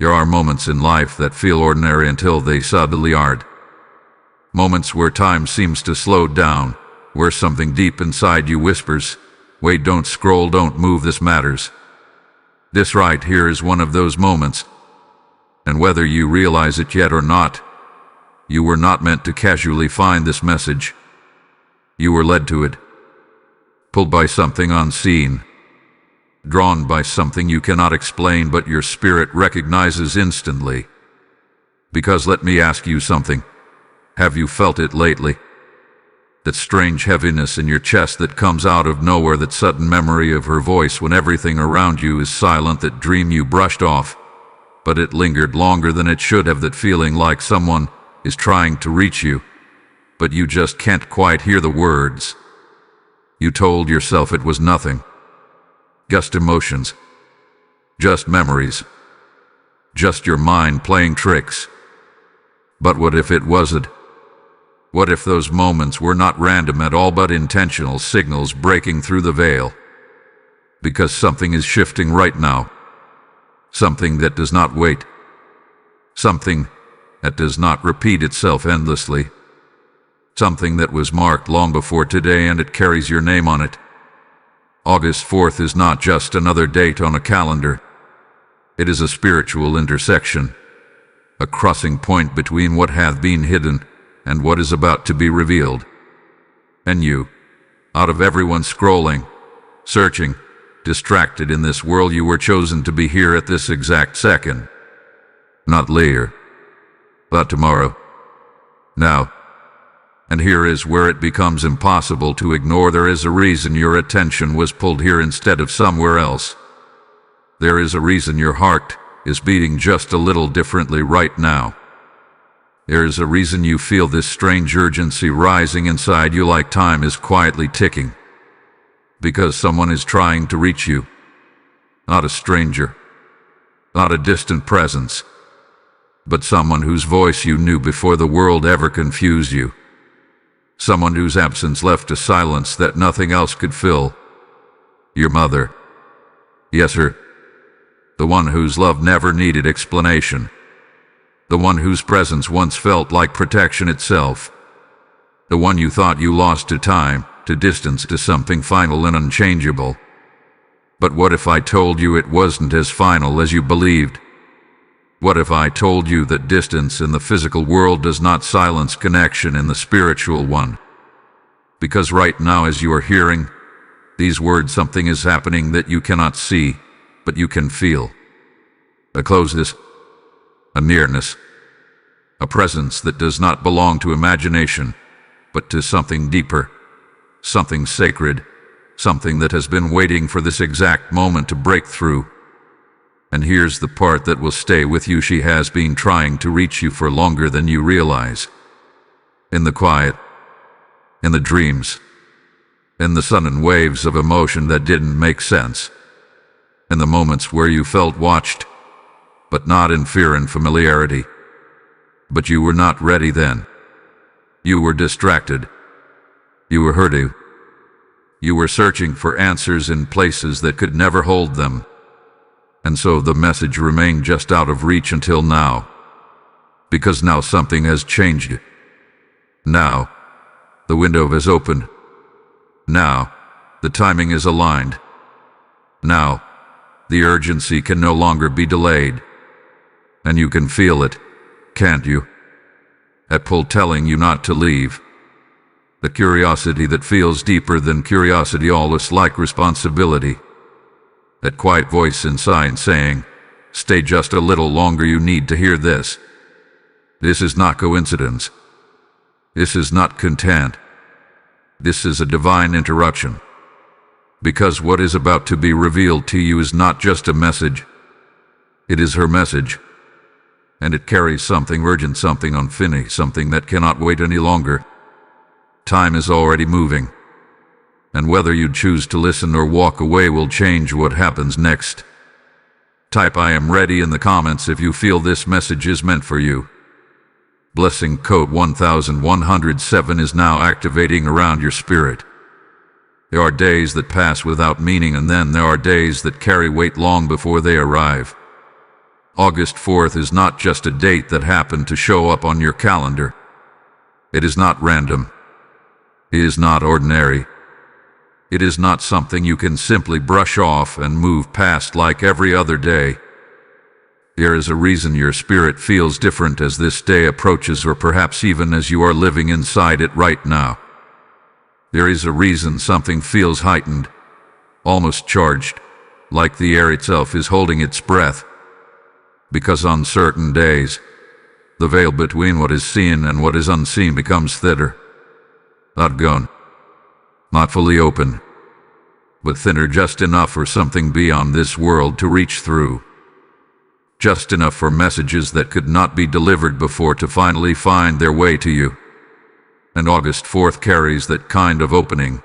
There are moments in life that feel ordinary until they suddenly aren't. Moments where time seems to slow down, where something deep inside you whispers, "Wait, don't scroll, don't move, this matters." This right here is one of those moments. And whether you realize it yet or not, you were not meant to casually find this message. You were led to it, pulled by something unseen, drawn by something you cannot explain but your spirit recognizes instantly. Because let me ask you something. Have you felt it lately? That strange heaviness in your chest that comes out of nowhere, that sudden memory of her voice when everything around you is silent, that dream you brushed off, but it lingered longer than it should have, that feeling like someone is trying to reach you, but you just can't quite hear the words. You told yourself it was nothing. Just emotions. Just memories. Just your mind playing tricks. But what if it wasn't? What if those moments were not random at all, but intentional signals breaking through the veil? Because something is shifting right now. Something that does not wait. Something that does not repeat itself endlessly. Something that was marked long before today, and it carries your name on it. August 4th is not just another date on a calendar. It is a spiritual intersection, a crossing point between what hath been hidden and what is about to be revealed. And you, out of everyone scrolling, searching, distracted in this world, you were chosen to be here at this exact second. Not later, but tomorrow. Now. And here is where it becomes impossible to ignore. There is a reason your attention was pulled here instead of somewhere else. There is a reason your heart is beating just a little differently right now. There is a reason you feel this strange urgency rising inside you, like time is quietly ticking. Because someone is trying to reach you. Not a stranger. Not a distant presence. But someone whose voice you knew before the world ever confused you. Someone whose absence left a silence that nothing else could fill. Your mother. Yes, her. The one whose love never needed explanation. The one whose presence once felt like protection itself. The one you thought you lost to time, to distance, to something final and unchangeable. But what if I told you it wasn't as final as you believed? What if I told you that distance in the physical world does not silence connection in the spiritual one? Because right now, as you are hearing these words, something is happening that you cannot see, but you can feel. A closeness, a nearness, a presence that does not belong to imagination, but to something deeper, something sacred, something that has been waiting for this exact moment to break through. And here's the part that will stay with you. She has been trying to reach you for longer than you realize. In the quiet, in the dreams, in the sudden waves of emotion that didn't make sense, in the moments where you felt watched, but not in fear and familiarity. But you were not ready then. You were distracted. You were hurting. You were searching for answers in places that could never hold them. And so the message remained just out of reach until now. Because now something has changed. Now, the window has opened. Now, the timing is aligned. Now, the urgency can no longer be delayed. And you can feel it, can't you? That pull telling you not to leave. The curiosity that feels deeper than curiosity, almost like responsibility. That quiet voice inside saying, "Stay just a little longer, you need to hear this." This is not coincidence. This is not content. This is a divine interruption. Because what is about to be revealed to you is not just a message. It is her message. And it carries something urgent, something unfinished, something that cannot wait any longer. Time is already moving. And whether you choose to listen or walk away will change what happens next. Type "I am ready" in the comments if you feel this message is meant for you. Blessing code 1107 is now activating around your spirit. There are days that pass without meaning, and then there are days that carry weight long before they arrive. August 4th is not just a date that happened to show up on your calendar. It is not random. It is not ordinary. It is not something you can simply brush off and move past like every other day. There is a reason your spirit feels different as this day approaches, or perhaps even as you are living inside it right now. There is a reason something feels heightened, almost charged, like the air itself is holding its breath. Because on certain days, the veil between what is seen and what is unseen becomes thinner. Not gone, not fully open, but thinner, just enough for something beyond this world to reach through. Just enough for messages that could not be delivered before to finally find their way to you. And August 4th carries that kind of opening.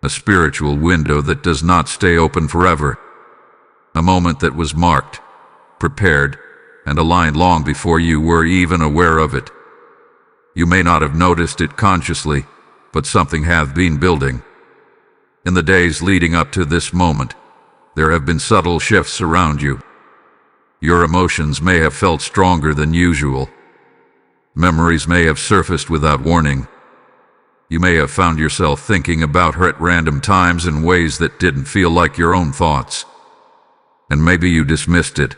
A spiritual window that does not stay open forever. A moment that was marked, prepared, and aligned long before you were even aware of it. You may not have noticed it consciously, but something have been building. In the days leading up to this moment, there have been subtle shifts around you. Your emotions may have felt stronger than usual. Memories may have surfaced without warning. You may have found yourself thinking about her at random times in ways that didn't feel like your own thoughts. And maybe you dismissed it.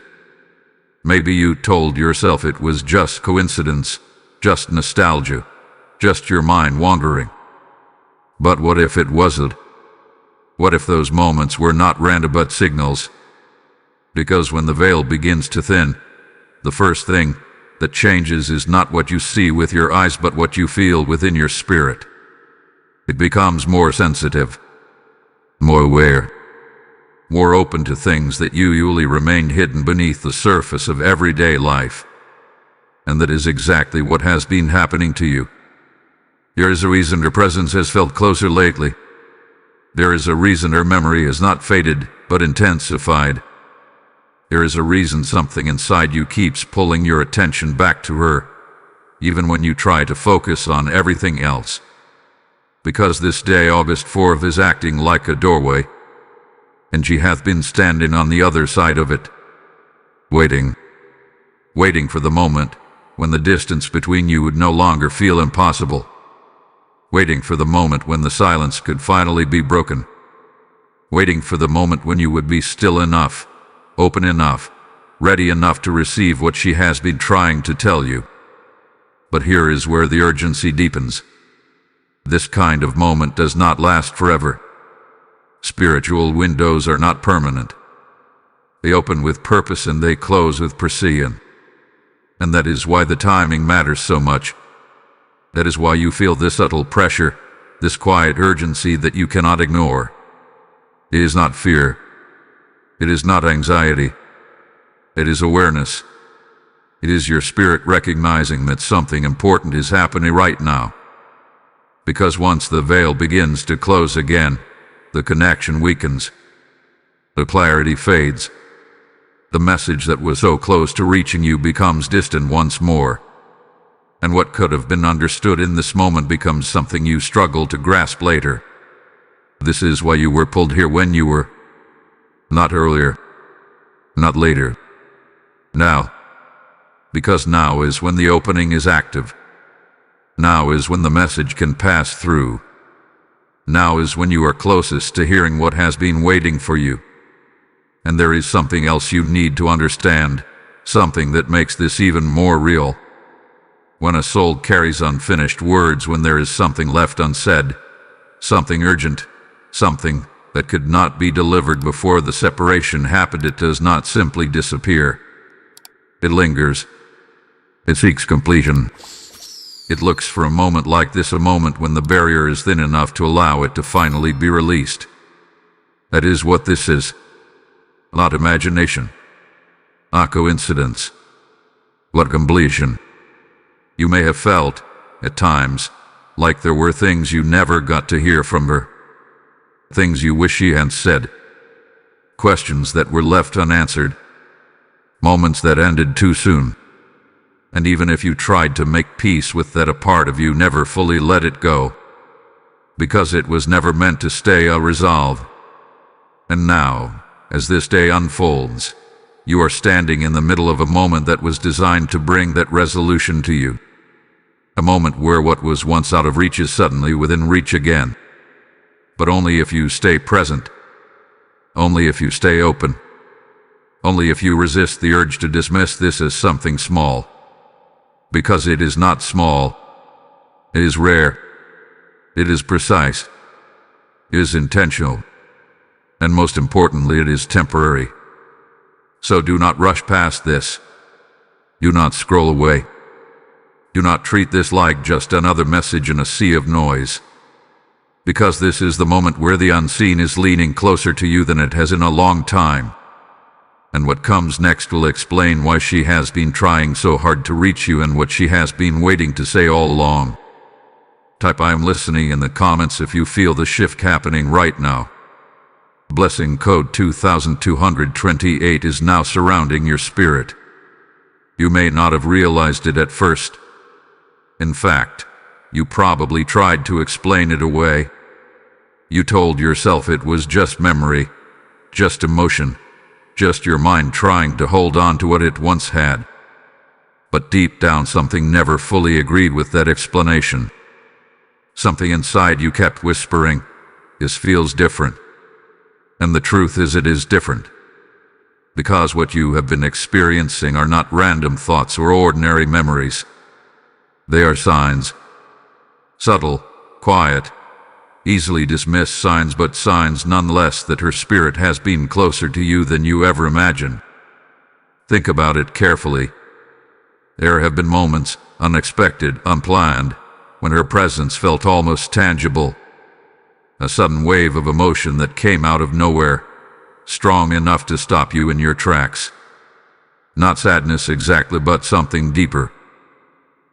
Maybe you told yourself it was just coincidence, just nostalgia, just your mind wandering. But what if it wasn't? What if those moments were not random but signals? Because when the veil begins to thin, the first thing that changes is not what you see with your eyes but what you feel within your spirit. It becomes more sensitive, more aware, more open to things that usually remain hidden beneath the surface of everyday life. And that is exactly what has been happening to you. There is a reason her presence has felt closer lately. There is a reason her memory has not faded but intensified. There is a reason something inside you keeps pulling your attention back to her, even when you try to focus on everything else. Because this day, August 4th, is acting like a doorway, and she hath been standing on the other side of it, waiting for the moment when the distance between you would no longer feel impossible, waiting for the moment when the silence could finally be broken, waiting for the moment when you would be still enough, open enough, ready enough to receive what she has been trying to tell you. But here is where the urgency deepens. This kind of moment does not last forever. Spiritual windows are not permanent. They open with purpose and they close with precision. And that is why the timing matters so much. That is why you feel this subtle pressure, this quiet urgency that you cannot ignore. It is not fear. It is not anxiety. It is awareness. It is your spirit recognizing that something important is happening right now. Because once the veil begins to close again, the connection weakens. The clarity fades. The message that was so close to reaching you becomes distant once more. And what could have been understood in this moment becomes something you struggle to grasp later. This is why you were pulled here when you were. Not earlier. Not later. Now. Because now is when the opening is active. Now is when the message can pass through. Now is when you are closest to hearing what has been waiting for you. And there is something else you need to understand, something that makes this even more real. When a soul carries unfinished words, when there is something left unsaid, something urgent, something that could not be delivered before the separation happened, it does not simply disappear. It lingers. It seeks completion. It looks for a moment like this, a moment when the barrier is thin enough to allow it to finally be released. That is what this is. Not imagination. Not coincidence. But completion. You may have felt, at times, like there were things you never got to hear from her. Things you wish she had said. Questions that were left unanswered. Moments that ended too soon. And even if you tried to make peace with that, a part of you never fully let it go. Because it was never meant to stay unresolved. And now, as this day unfolds, You are standing in the middle of a moment that was designed to bring that resolution to you. A moment where what was once out of reach is suddenly within reach again. But only if you stay present. Only if you stay open. Only if you resist the urge to dismiss this as something small. Because it is not small. It is rare. It is precise. It is intentional. And most importantly, it is temporary. So do not rush past this. Do not scroll away. Do not treat this like just another message in a sea of noise. Because this is the moment where the unseen is leaning closer to you than it has in a long time. And what comes next will explain why she has been trying so hard to reach you and what she has been waiting to say all along. Type "I am listening" in the comments if you feel the shift happening right now. Blessing code 2228 is now surrounding your spirit. You may not have realized it at first. In fact, you probably tried to explain it away. You told yourself it was just memory, just emotion, just your mind trying to hold on to what it once had. But deep down something never fully agreed with that explanation. Something inside you kept whispering, "This feels different." And the truth is it is different. Because what you have been experiencing are not random thoughts or ordinary memories. They are signs. Subtle, quiet, easily dismissed signs, but signs nonetheless that her spirit has been closer to you than you ever imagined. Think about it carefully. There have been moments, unexpected, unplanned, when her presence felt almost tangible. A sudden wave of emotion that came out of nowhere, strong enough to stop you in your tracks. Not sadness exactly, but something deeper.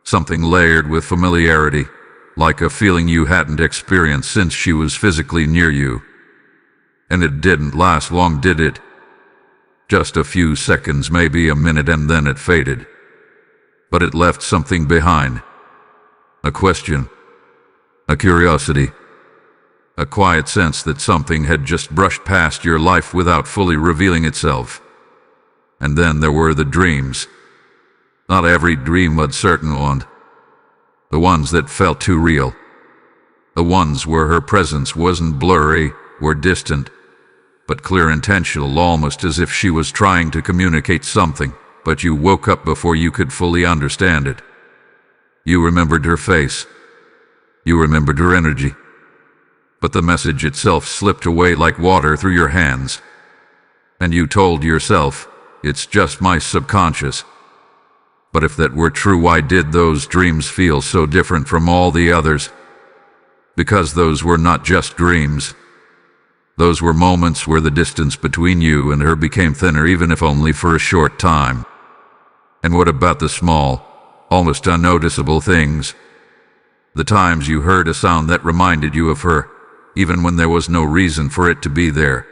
Something layered with familiarity, like a feeling you hadn't experienced since she was physically near you. And it didn't last long, did it? Just a few seconds, maybe a minute, and then it faded. But it left something behind. A question. A curiosity. A quiet sense that something had just brushed past your life without fully revealing itself. And then there were the dreams. Not every dream, but certain ones. The ones that felt too real. The ones where her presence wasn't blurry or distant, but clear, intentional, almost as if she was trying to communicate something, but you woke up before you could fully understand it. You remembered her face. You remembered her energy. But the message itself slipped away like water through your hands. And you told yourself, "It's just my subconscious." But if that were true, why did those dreams feel so different from all the others? Because those were not just dreams. Those were moments where the distance between you and her became thinner, even if only for a short time. And what about the small, almost unnoticeable things? The times you heard a sound that reminded you of her, even when there was no reason for it to be there.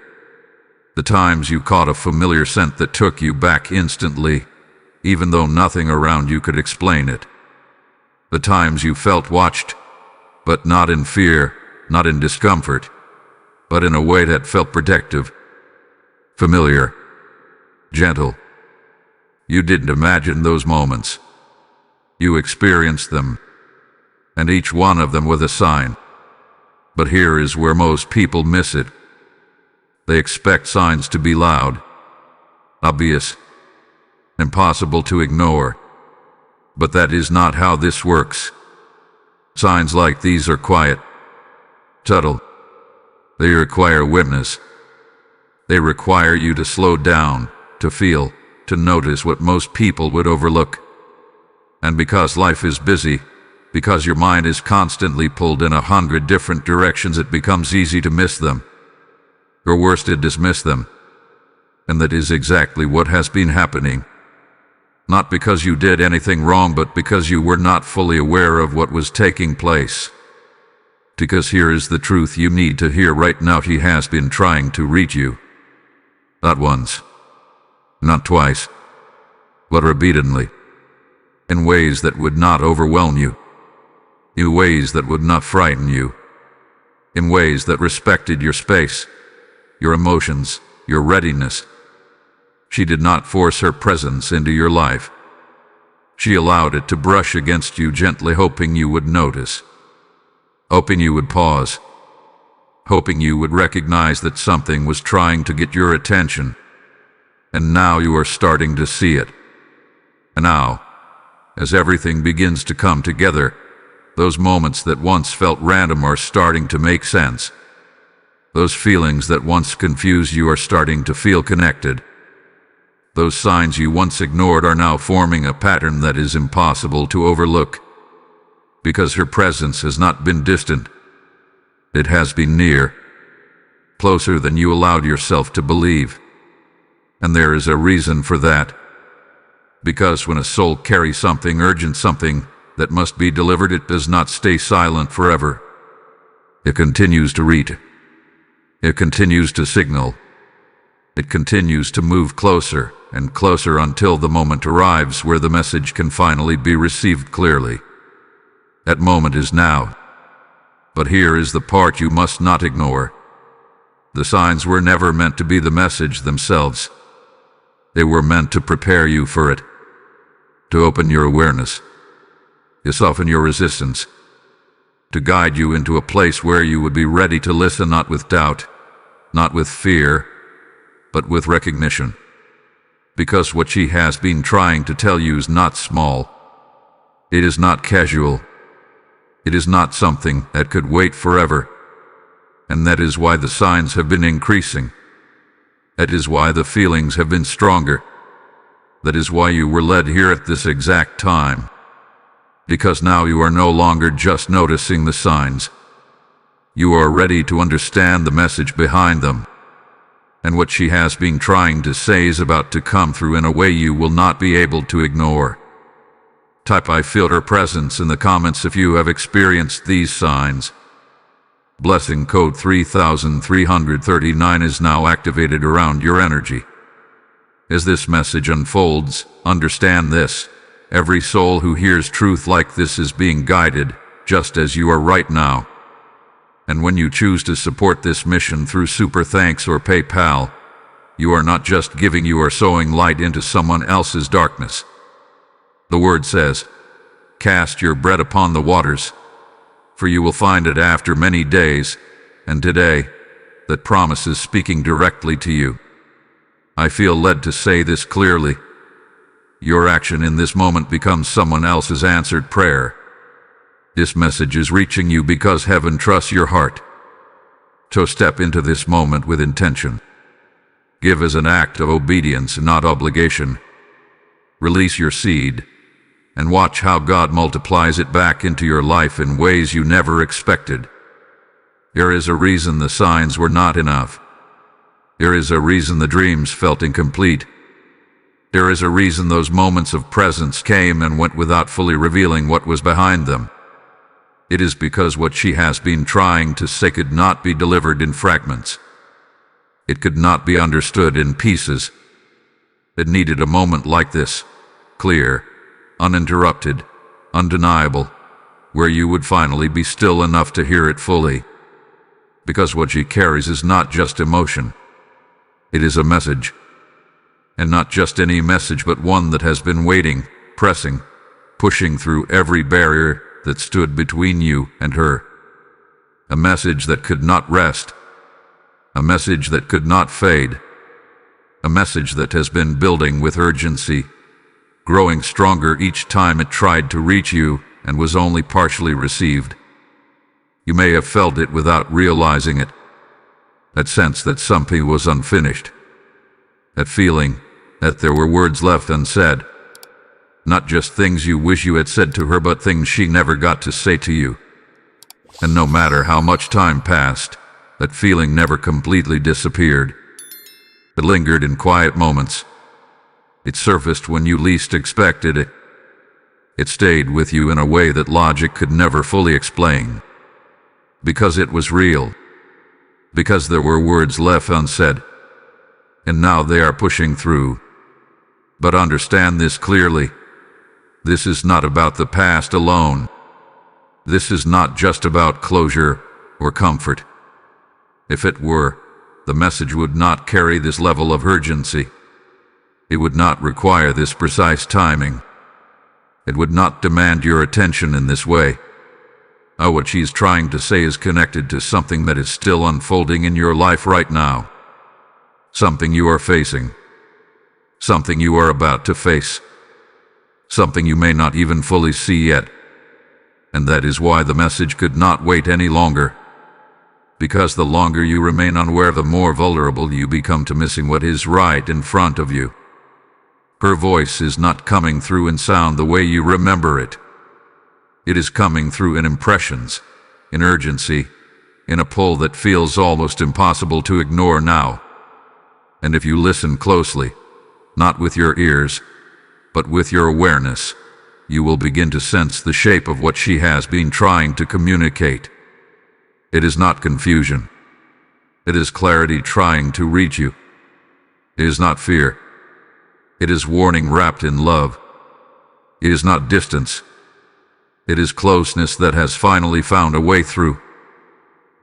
The times you caught a familiar scent that took you back instantly, even though nothing around you could explain it. The times you felt watched, but not in fear, not in discomfort, but in a way that felt protective, familiar, gentle. You didn't imagine those moments. You experienced them, and each one of them with a sign. But here is where most people miss it. They expect signs to be loud, obvious, impossible to ignore. But that is not how this works. Signs like these are quiet, subtle. They require witness. They require you to slow down, to feel, to notice what most people would overlook. And because life is busy, because your mind is constantly pulled in 100 different directions, it becomes easy to miss them. Or worse, to dismiss them. And that is exactly what has been happening. Not because you did anything wrong, but because you were not fully aware of what was taking place. Because here is the truth you need to hear right now. He has been trying to reach you. Not once, not twice, but repeatedly. In ways that would not overwhelm you. In ways that would not frighten you. In ways that respected your space, your emotions, your readiness. She did not force her presence into your life. She allowed it to brush against you gently, hoping you would notice, hoping you would pause, hoping you would recognize that something was trying to get your attention. And now you are starting to see it. And now, as everything begins to come together, those moments that once felt random are starting to make sense. Those feelings that once confused you are starting to feel connected. Those signs you once ignored are now forming a pattern that is impossible to overlook. Because her presence has not been distant. It has been near, closer than you allowed yourself to believe. And there is a reason for that. Because when a soul carries something urgent, something that must be delivered, it does not stay silent forever. It continues to read. It continues to signal. It continues to move closer and closer until the moment arrives where the message can finally be received clearly. That moment is now. But here is the part you must not ignore. The signs were never meant to be the message themselves. They were meant to prepare you for it, to open your awareness, to soften your resistance, to guide you into a place where you would be ready to listen, not with doubt, not with fear, but with recognition. Because what she has been trying to tell you is not small. It is not casual. It is not something that could wait forever. And that is why the signs have been increasing. That is why the feelings have been stronger. That is why you were led here at this exact time. Because now you are no longer just noticing the signs. You are ready to understand the message behind them. And what she has been trying to say is about to come through in a way you will not be able to ignore. Type "I feel her presence" in the comments if you have experienced these signs. Blessing code 3339 is now activated around your energy. As this message unfolds, understand this. Every soul who hears truth like this is being guided, just as you are right now. And when you choose to support this mission through Super Thanks or PayPal, you are not just giving, you are sowing light into someone else's darkness. The word says, "Cast your bread upon the waters, for you will find it after many days," and today, that promise is speaking directly to you. I feel led to say this clearly. Your action in this moment becomes someone else's answered prayer. This message is reaching you because heaven trusts your heart. So step into this moment with intention. Give as an act of obedience and not obligation. Release your seed, and watch how God multiplies it back into your life in ways you never expected. There is a reason the signs were not enough. There is a reason the dreams felt incomplete. There is a reason those moments of presence came and went without fully revealing what was behind them. It is because what she has been trying to say could not be delivered in fragments. It could not be understood in pieces. It needed a moment like this, clear, uninterrupted, undeniable, where you would finally be still enough to hear it fully. Because what she carries is not just emotion. It is a message. And not just any message, but one that has been waiting, pressing, pushing through every barrier that stood between you and her. A message that could not rest. A message that could not fade. A message that has been building with urgency, growing stronger each time it tried to reach you and was only partially received. You may have felt it without realizing it. That sense that something was unfinished. That feeling that there were words left unsaid. Not just things you wish you had said to her, but things she never got to say to you. And no matter how much time passed, that feeling never completely disappeared. It lingered in quiet moments. It surfaced when you least expected it. It stayed with you in a way that logic could never fully explain. Because it was real. Because there were words left unsaid. And now they are pushing through. But understand this clearly. This is not about the past alone. This is not just about closure or comfort. If it were, the message would not carry this level of urgency. It would not require this precise timing. It would not demand your attention in this way. Oh, what she's trying to say is connected to something that is still unfolding in your life right now. Something you are facing. Something you are about to face. Something you may not even fully see yet. And that is why the message could not wait any longer. Because the longer you remain unaware, the more vulnerable you become to missing what is right in front of you. Her voice is not coming through in sound the way you remember it. It is coming through in impressions, in urgency, in a pull that feels almost impossible to ignore now. And if you listen closely, not with your ears, but with your awareness, you will begin to sense the shape of what she has been trying to communicate. It is not confusion. It is clarity trying to reach you. It is not fear. It is warning wrapped in love. It is not distance. It is closeness that has finally found a way through.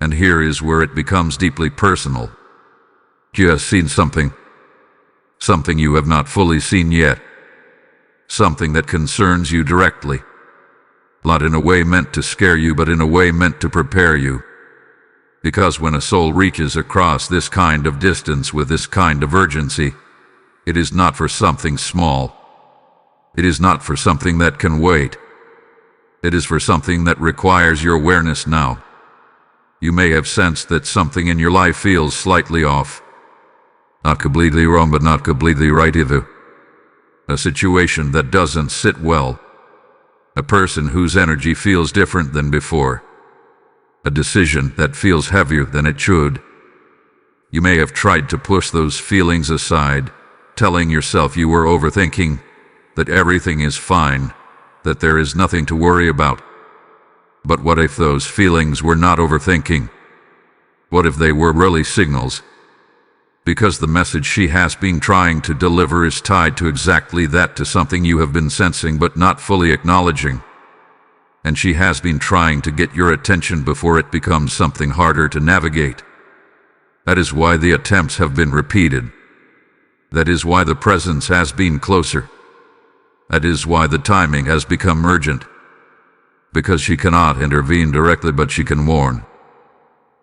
And here is where it becomes deeply personal. You have seen something. Something you have not fully seen yet. Something that concerns you directly. Not in a way meant to scare you, but in a way meant to prepare you. Because when a soul reaches across this kind of distance with this kind of urgency, it is not for something small. It is not for something that can wait. It is for something that requires your awareness now. You may have sensed that something in your life feels slightly off. Not completely wrong, but not completely right either. A situation that doesn't sit well. A person whose energy feels different than before. A decision that feels heavier than it should. You may have tried to push those feelings aside, telling yourself you were overthinking, that everything is fine, that there is nothing to worry about. But what if those feelings were not overthinking? What if they were really signals? Because the message she has been trying to deliver is tied to exactly that, to something you have been sensing but not fully acknowledging. And she has been trying to get your attention before it becomes something harder to navigate. That is why the attempts have been repeated. That is why the presence has been closer. That is why the timing has become urgent. Because she cannot intervene directly, but she can warn.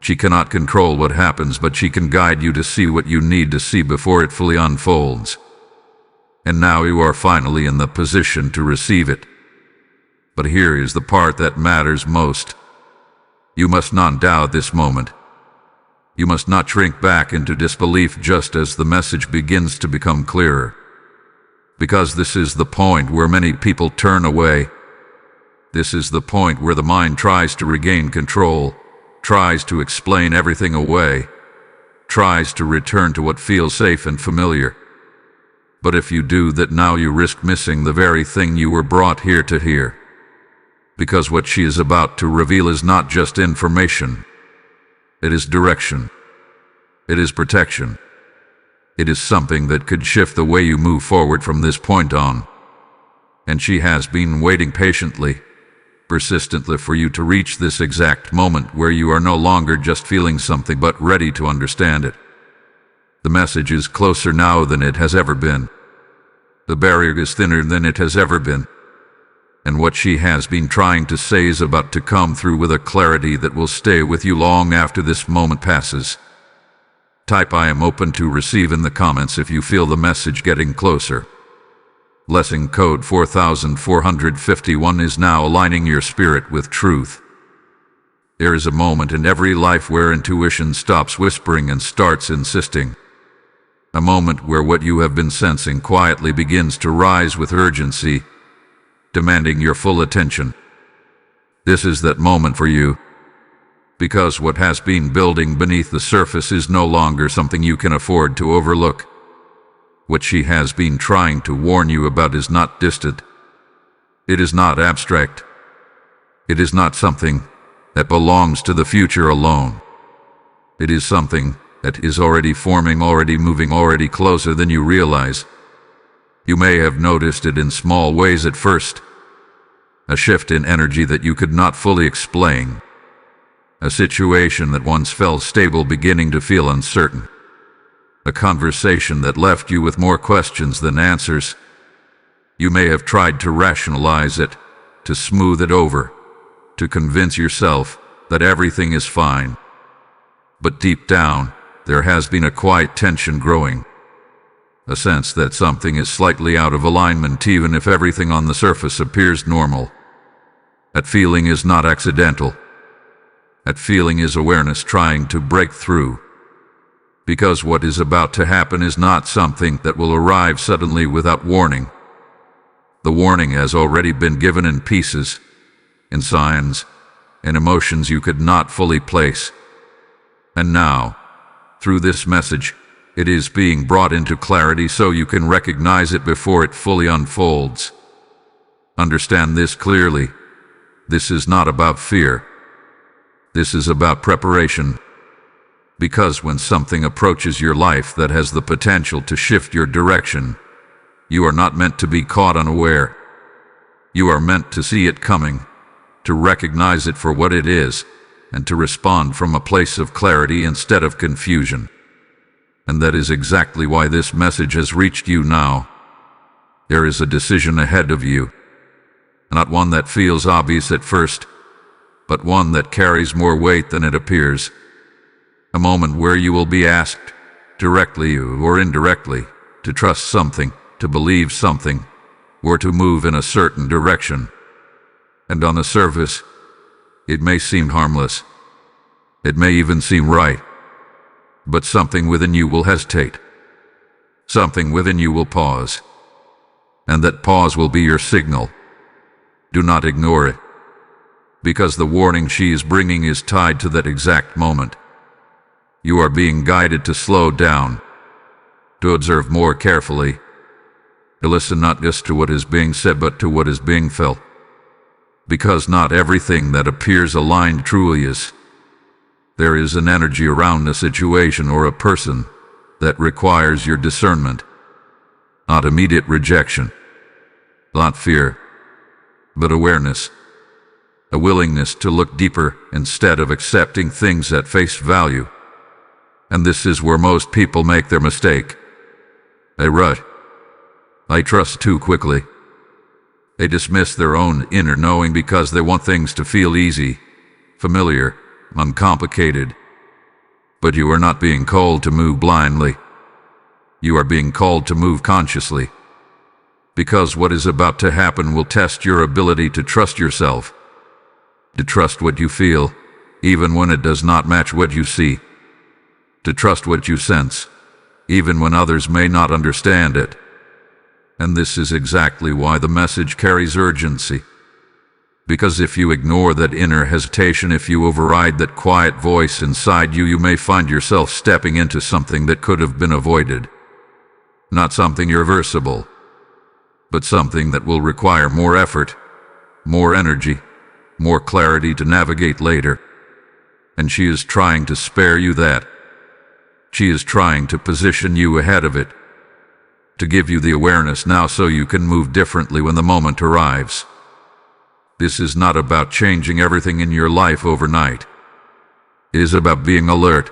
She cannot control what happens, but she can guide you to see what you need to see before it fully unfolds. And now you are finally in the position to receive it. But here is the part that matters most. You must not doubt this moment. You must not shrink back into disbelief just as the message begins to become clearer. Because this is the point where many people turn away. This is the point where the mind tries to regain control, tries to explain everything away, tries to return to what feels safe and familiar. But if you do that now, you risk missing the very thing you were brought here to hear. Because what she is about to reveal is not just information. It is direction. It is protection. It is something that could shift the way you move forward from this point on. And she has been waiting patiently, persistently for you to reach this exact moment where you are no longer just feeling something but ready to understand it. The message is closer now than it has ever been. The barrier is thinner than it has ever been. And what she has been trying to say is about to come through with a clarity that will stay with you long after this moment passes. Type "I am open to receive" in the comments if you feel the message getting closer. Lesson code 4451 is now aligning your spirit with truth. There is a moment in every life where intuition stops whispering and starts insisting. A moment where what you have been sensing quietly begins to rise with urgency, demanding your full attention. This is that moment for you. Because what has been building beneath the surface is no longer something you can afford to overlook. What she has been trying to warn you about is not distant. It is not abstract. It is not something that belongs to the future alone. It is something that is already forming, already moving, already closer than you realize. You may have noticed it in small ways at first. A shift in energy that you could not fully explain. A situation that once felt stable beginning to feel uncertain. a conversation that left you with more questions than answers. You may have tried to rationalize it, to smooth it over, to convince yourself that everything is fine. But deep down, there has been a quiet tension growing, a sense that something is slightly out of alignment even if everything on the surface appears normal. That feeling is not accidental. That feeling is awareness trying to break through. Because what is about to happen is not something that will arrive suddenly without warning. The warning has already been given in pieces, in signs, in emotions you could not fully place. And now, through this message, it is being brought into clarity so you can recognize it before it fully unfolds. Understand this clearly. This is not about fear. This is about preparation. Because when something approaches your life that has the potential to shift your direction, you are not meant to be caught unaware. You are meant to see it coming, to recognize it for what it is, and to respond from a place of clarity instead of confusion. And that is exactly why this message has reached you now. There is a decision ahead of you, not one that feels obvious at first, but one that carries more weight than it appears. A moment where you will be asked, directly or indirectly, to trust something, to believe something, or to move in a certain direction. And on the surface, it may seem harmless. It may even seem right. But something within you will hesitate. Something within you will pause. And that pause will be your signal. Do not ignore it. Because the warning she is bringing is tied to that exact moment. You are being guided to slow down, to observe more carefully, to listen not just to what is being said but to what is being felt. Because not everything that appears aligned truly is. There is an energy around a situation or a person that requires your discernment, not immediate rejection, not fear, but awareness, a willingness to look deeper instead of accepting things at face value. And this is where most people make their mistake. They rush. They trust too quickly. They dismiss their own inner knowing because they want things to feel easy, familiar, uncomplicated. But you are not being called to move blindly. You are being called to move consciously. Because what is about to happen will test your ability to trust yourself, to trust what you feel, even when it does not match what you see. To trust what you sense, even when others may not understand it. And this is exactly why the message carries urgency. Because if you ignore that inner hesitation, if you override that quiet voice inside you, you may find yourself stepping into something that could have been avoided. Not something irreversible, but something that will require more effort, more energy, more clarity to navigate later. And she is trying to spare you that. She is trying to position you ahead of it, to give you the awareness now so you can move differently when the moment arrives. This is not about changing everything in your life overnight. It is about being alert.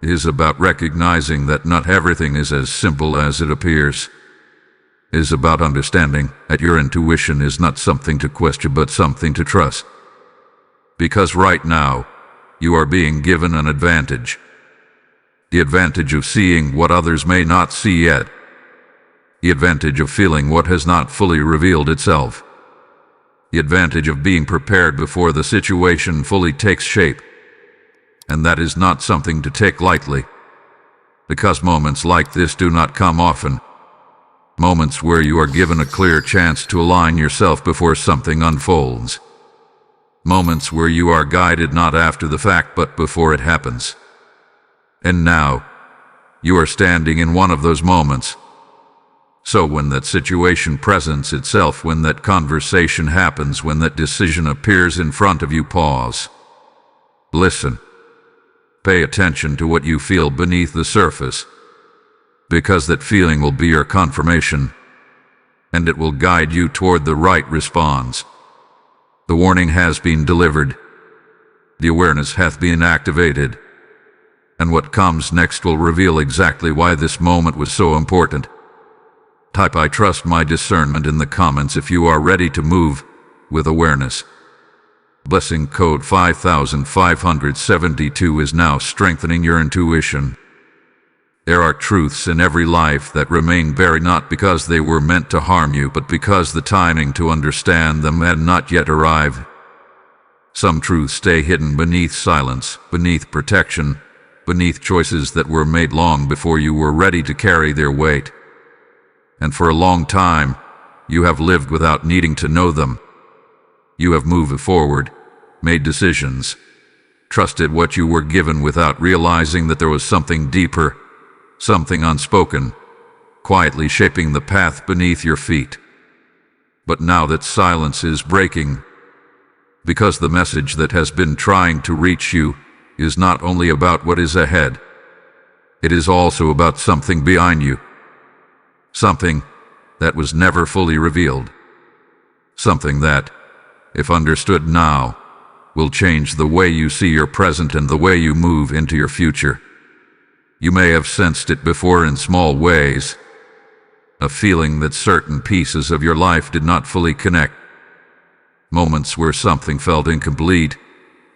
It is about recognizing that not everything is as simple as it appears. It is about understanding that your intuition is not something to question but something to trust. Because right now, you are being given an advantage. The advantage of seeing what others may not see yet. The advantage of feeling what has not fully revealed itself. The advantage of being prepared before the situation fully takes shape. And that is not something to take lightly. Because moments like this do not come often. Moments where you are given a clear chance to align yourself before something unfolds. Moments where you are guided not after the fact but before it happens. And now, you are standing in one of those moments. So when that situation presents itself, when that conversation happens, when that decision appears in front of you, pause. Listen. Pay attention to what you feel beneath the surface. Because that feeling will be your confirmation. And it will guide you toward the right response. The warning has been delivered. The awareness hath been activated. And what comes next will reveal exactly why this moment was so important. Type "I trust my discernment" in the comments if you are ready to move with awareness. Blessing code 5572 is now strengthening your intuition. There are truths in every life that remain buried not because they were meant to harm you, but because the timing to understand them had not yet arrived. Some truths stay hidden beneath silence, beneath protection, beneath choices that were made long before you were ready to carry their weight. And for a long time, you have lived without needing to know them. You have moved forward, made decisions, trusted what you were given without realizing that there was something deeper, something unspoken, quietly shaping the path beneath your feet. But now that silence is breaking, because the message that has been trying to reach you is not only about what is ahead, it is also about something behind you. Something that was never fully revealed. Something that, if understood now, will change the way you see your present and the way you move into your future. You may have sensed it before in small ways. A feeling that certain pieces of your life did not fully connect. Moments where something felt incomplete,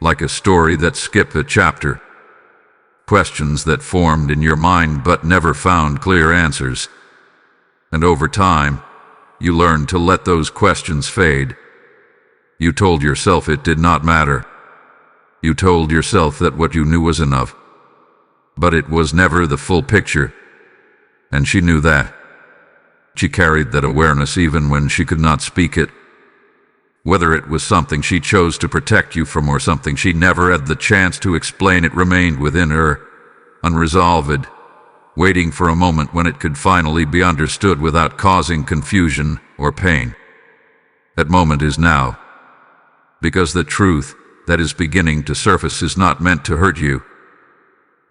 like a story that skipped a chapter. Questions that formed in your mind but never found clear answers. And over time, you learned to let those questions fade. You told yourself it did not matter. You told yourself that what you knew was enough. But it was never the full picture. And she knew that. She carried that awareness even when she could not speak it. Whether it was something she chose to protect you from or something she never had the chance to explain, it remained within her, unresolved, waiting for a moment when it could finally be understood without causing confusion or pain. That moment is now, because the truth that is beginning to surface is not meant to hurt you.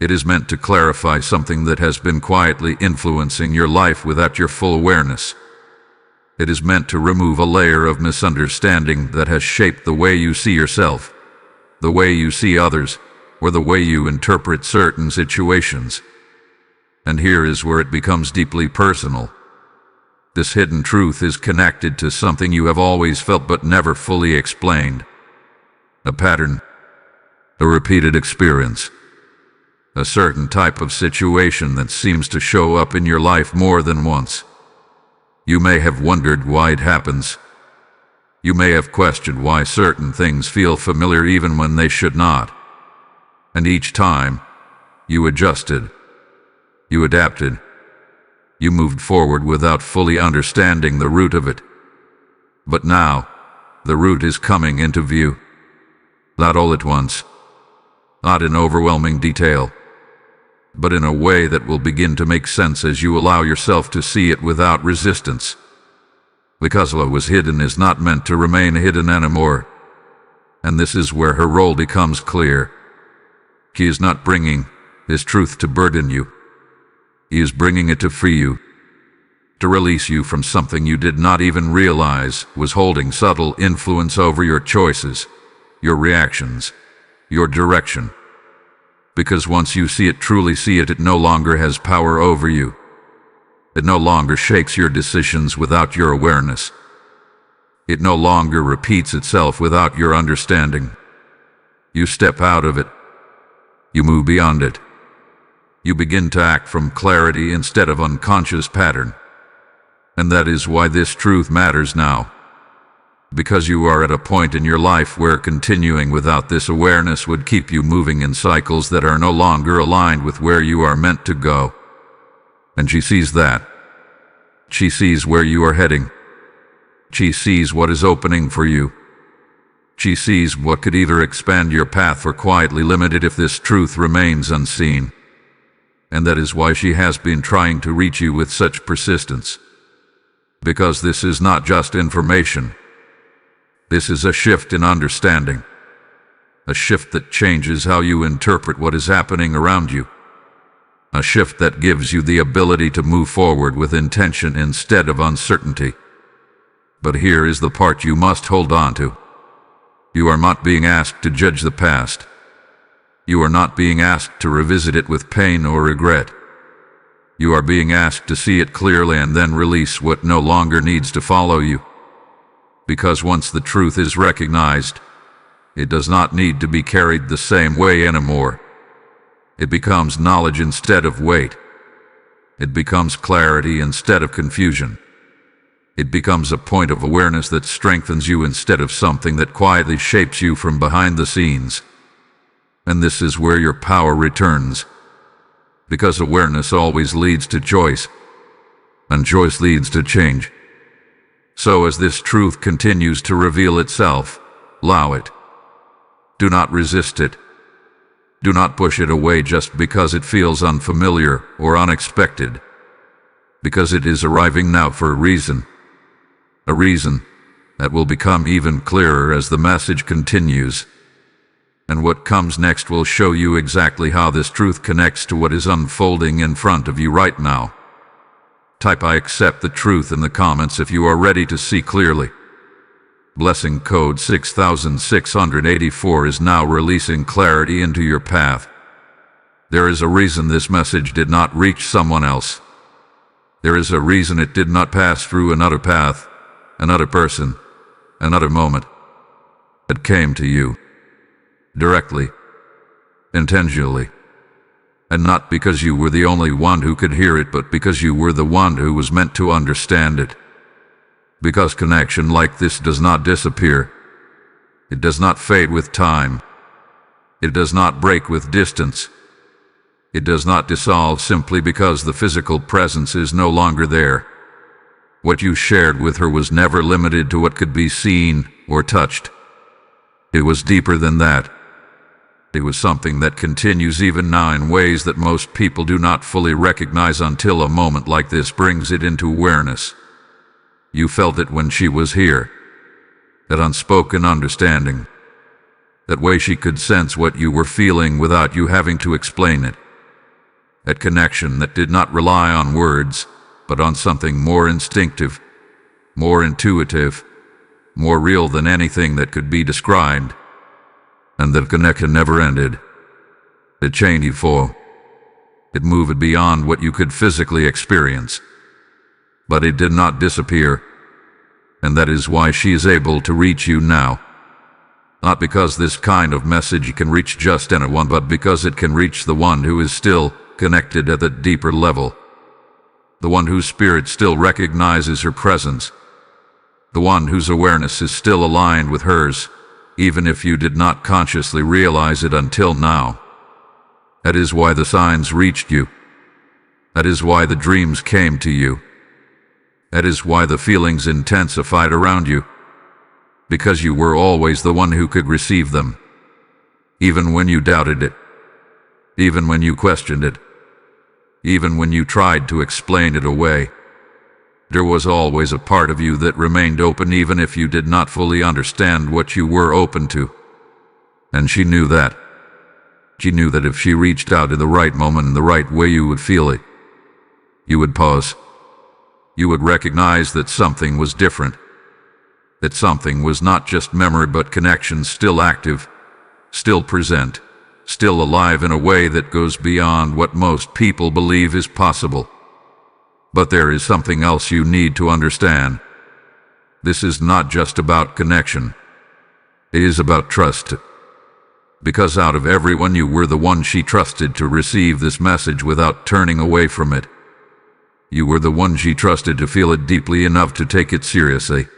It is meant to clarify something that has been quietly influencing your life without your full awareness. It is meant to remove a layer of misunderstanding that has shaped the way you see yourself, the way you see others, or the way you interpret certain situations. And here is where it becomes deeply personal. This hidden truth is connected to something you have always felt but never fully explained. A pattern, a repeated experience, a certain type of situation that seems to show up in your life more than once. You may have wondered why it happens. You may have questioned why certain things feel familiar even when they should not. And each time, you adjusted. You adapted. You moved forward without fully understanding the root of it. But now, the root is coming into view. Not all at once. Not in overwhelming detail. But in a way that will begin to make sense as you allow yourself to see it without resistance. Because what was hidden is not meant to remain hidden anymore. And this is where her role becomes clear. He is not bringing his truth to burden you. He is bringing it to free you, to release you from something you did not even realize was holding subtle influence over your choices, your reactions, your direction. Because once you see it, truly see it, it no longer has power over you. It no longer shakes your decisions without your awareness. It no longer repeats itself without your understanding. You step out of it. You move beyond it. You begin to act from clarity instead of unconscious pattern. And that is why this truth matters now. Because you are at a point in your life where continuing without this awareness would keep you moving in cycles that are no longer aligned with where you are meant to go. And she sees that. She sees where you are heading. She sees what is opening for you. She sees what could either expand your path or quietly limit it if this truth remains unseen. And that is why she has been trying to reach you with such persistence. Because this is not just information. This is a shift in understanding. A shift that changes how you interpret what is happening around you. A shift that gives you the ability to move forward with intention instead of uncertainty. But here is the part you must hold on to. You are not being asked to judge the past. You are not being asked to revisit it with pain or regret. You are being asked to see it clearly and then release what no longer needs to follow you. Because once the truth is recognized, it does not need to be carried the same way anymore. It becomes knowledge instead of weight. It becomes clarity instead of confusion. It becomes a point of awareness that strengthens you instead of something that quietly shapes you from behind the scenes. And this is where your power returns. Because awareness always leads to choice, and choice leads to change. So as this truth continues to reveal itself, allow it. Do not resist it. Do not push it away just because it feels unfamiliar or unexpected. Because it is arriving now for a reason that will become even clearer as the message continues. And what comes next will show you exactly how this truth connects to what is unfolding in front of you right now. Type "I accept the truth" in the comments if you are ready to see clearly. Blessing code 6684 is now releasing clarity into your path. There is a reason this message did not reach someone else. There is a reason it did not pass through another path, another person, another moment. It came to you. Directly. Intentionally. And not because you were the only one who could hear it, but because you were the one who was meant to understand it. Because connection like this does not disappear. It does not fade with time. It does not break with distance. It does not dissolve simply because the physical presence is no longer there. What you shared with her was never limited to what could be seen or touched. It was deeper than that. It was something that continues even now in ways that most people do not fully recognize until a moment like this brings it into awareness. You felt it when she was here. That unspoken understanding. That way she could sense what you were feeling without you having to explain it. That connection that did not rely on words, but on something more instinctive, more intuitive, more real than anything that could be described. And that connection never ended. It chained you for. It moved beyond what you could physically experience. But it did not disappear. And that is why she is able to reach you now. Not because this kind of message can reach just anyone, but because it can reach the one who is still connected at a deeper level. The one whose spirit still recognizes her presence. The one whose awareness is still aligned with hers, even if you did not consciously realize it until now. That is why the signs reached you. That is why the dreams came to you. That is why the feelings intensified around you. Because you were always the one who could receive them. Even when you doubted it. Even when you questioned it. Even when you tried to explain it away. There was always a part of you that remained open even if you did not fully understand what you were open to. And she knew that. She knew that if she reached out in the right moment in the right way, you would feel it. You would pause. You would recognize that something was different. That something was not just memory but connection, still active, still present, still alive in a way that goes beyond what most people believe is possible. But there is something else you need to understand. This is not just about connection. It is about trust. Because out of everyone, you were the one she trusted to receive this message without turning away from it. You were the one she trusted to feel it deeply enough to take it seriously.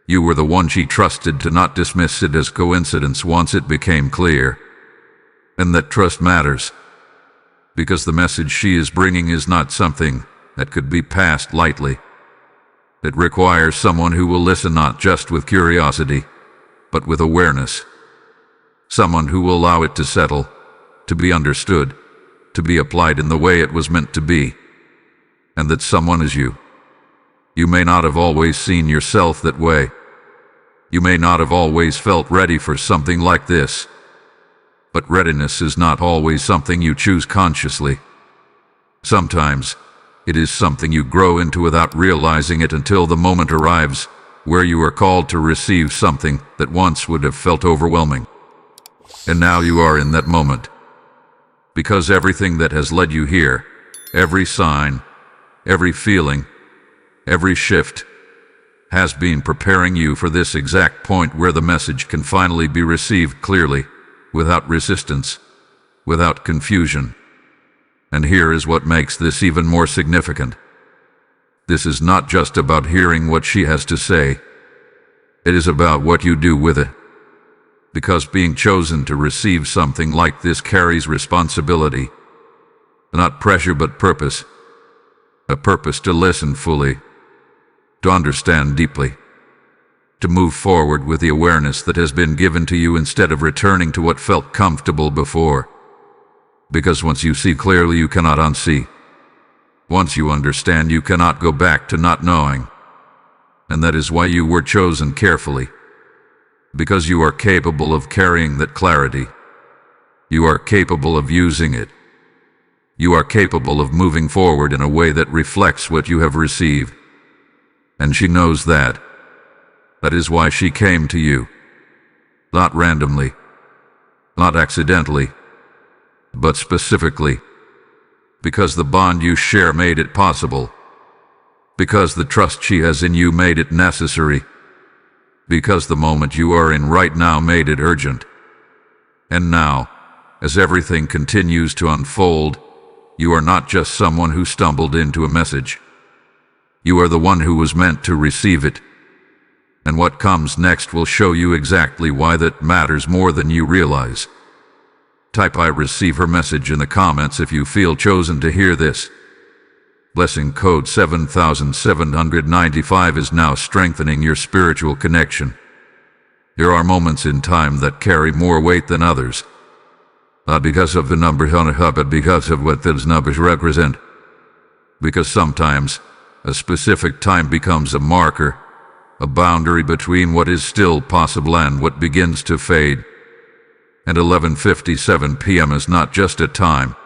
You were the one she trusted to not dismiss it as coincidence once it became clear. And that trust matters. Because the message she is bringing is not something that could be passed lightly. It requires someone who will listen not just with curiosity, but with awareness. Someone who will allow it to settle, to be understood, to be applied in the way it was meant to be. And that someone is you. You may not have always seen yourself that way. You may not have always felt ready for something like this. But readiness is not always something you choose consciously. Sometimes, it is something you grow into without realizing it until the moment arrives, where you are called to receive something that once would have felt overwhelming. And now you are in that moment. Because everything that has led you here, every sign, every feeling, every shift, has been preparing you for this exact point where the message can finally be received clearly, without resistance, without confusion. And here is what makes this even more significant. This is not just about hearing what she has to say. It is about what you do with it. Because being chosen to receive something like this carries responsibility. Not pressure but purpose. A purpose to listen fully, to understand deeply, to move forward with the awareness that has been given to you instead of returning to what felt comfortable before. Because once you see clearly, you cannot unsee. Once you understand, you cannot go back to not knowing. And that is why you were chosen carefully. Because you are capable of carrying that clarity. You are capable of using it. You are capable of moving forward in a way that reflects what you have received. And she knows that. That is why she came to you. Not randomly. Not accidentally. But specifically. Because the bond you share made it possible. Because the trust she has in you made it necessary. Because the moment you are in right now made it urgent. And now, as everything continues to unfold, you are not just someone who stumbled into a message. You are the one who was meant to receive it. And what comes next will show you exactly why that matters more than you realize. Type "I receive her message" in the comments if you feel chosen to hear this. Blessing code 7795 is now strengthening your spiritual connection. There are moments in time that carry more weight than others. Not because of the numbers on a hub, but because of what those numbers represent. Because sometimes, a specific time becomes a marker, a boundary between what is still possible and what begins to fade. And 11:57 p.m. is not just a time.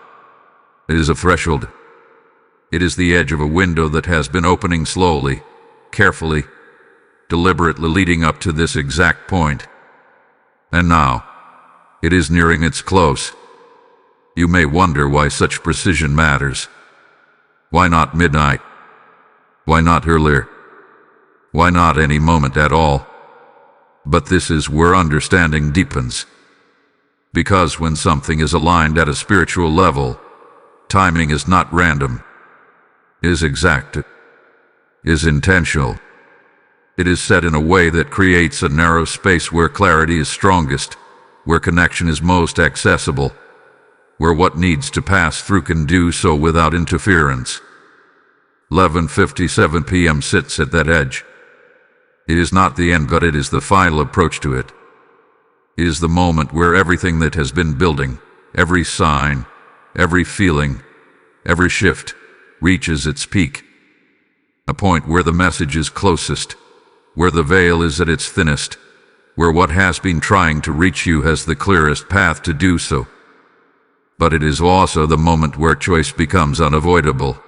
It is a threshold. It is the edge of a window that has been opening slowly, carefully, deliberately leading up to this exact point. And now, it is nearing its close. You may wonder why such precision matters. Why not midnight? Why not earlier? Why not any moment at all? But this is where understanding deepens. Because when something is aligned at a spiritual level, timing is not random. It is exact. It is intentional. It is set in a way that creates a narrow space where clarity is strongest, where connection is most accessible, where what needs to pass through can do so without interference. 11:57 p.m. sits at that edge. It is not the end, but it is the final approach to it. It is the moment where everything that has been building, every sign, every feeling, every shift, reaches its peak. A point where the message is closest, where the veil is at its thinnest, where what has been trying to reach you has the clearest path to do so. But it is also the moment where choice becomes unavoidable.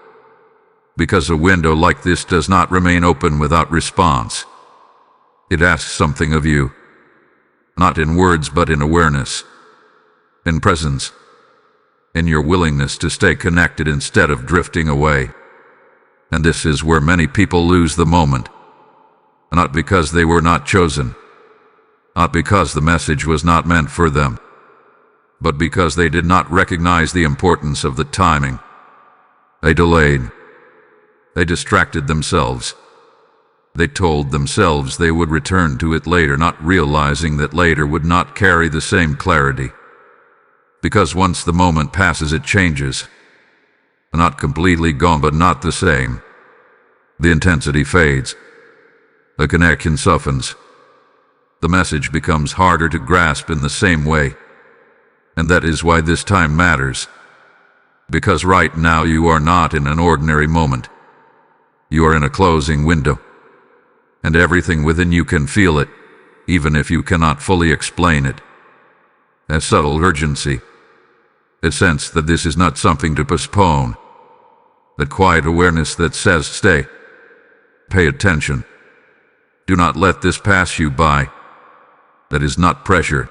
Because a window like this does not remain open without response. It asks something of you. Not in words, but in awareness, in presence, in your willingness to stay connected instead of drifting away. And this is where many people lose the moment. Not because they were not chosen, not because the message was not meant for them, but because they did not recognize the importance of the timing. They delayed. They distracted themselves. They told themselves they would return to it later, not realizing that later would not carry the same clarity. Because once the moment passes, it changes. Not completely gone, but not the same. The intensity fades. The connection softens. The message becomes harder to grasp in the same way. And that is why this time matters. Because right now you are not in an ordinary moment. You are in a closing window. And everything within you can feel it, even if you cannot fully explain it. A subtle urgency. A sense that this is not something to postpone. That quiet awareness that says, stay. Pay attention. Do not let this pass you by. That is not pressure.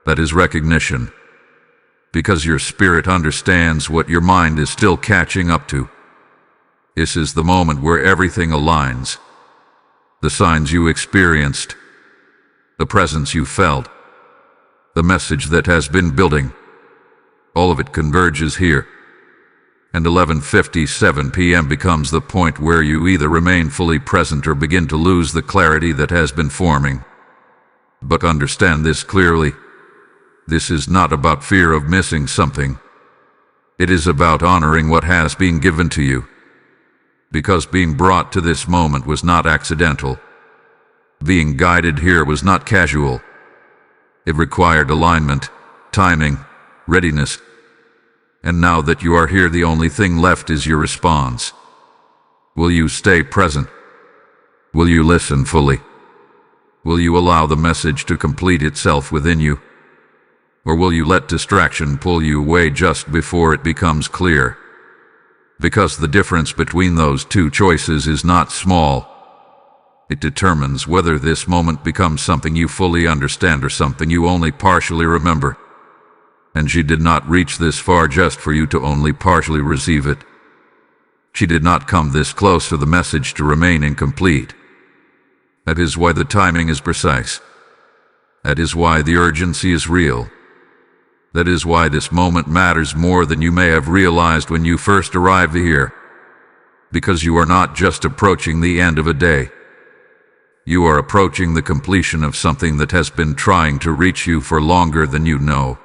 That is recognition. Because your spirit understands what your mind is still catching up to. This is the moment where everything aligns. The signs you experienced, the presence you felt, the message that has been building, all of it converges here. And 11:57 p.m. becomes the point where you either remain fully present or begin to lose the clarity that has been forming. But understand this clearly. This is not about fear of missing something. It is about honoring what has been given to you. Because being brought to this moment was not accidental. Being guided here was not casual. It required alignment, timing, readiness. And now that you are here, the only thing left is your response. Will you stay present? Will you listen fully? Will you allow the message to complete itself within you? Or will you let distraction pull you away just before it becomes clear? Because the difference between those two choices is not small. It determines whether this moment becomes something you fully understand or something you only partially remember. And she did not reach this far just for you to only partially receive it. She did not come this close for the message to remain incomplete. That is why the timing is precise. That is why the urgency is real. That is why this moment matters more than you may have realized when you first arrived here. Because you are not just approaching the end of a day. You are approaching the completion of something that has been trying to reach you for longer than you know.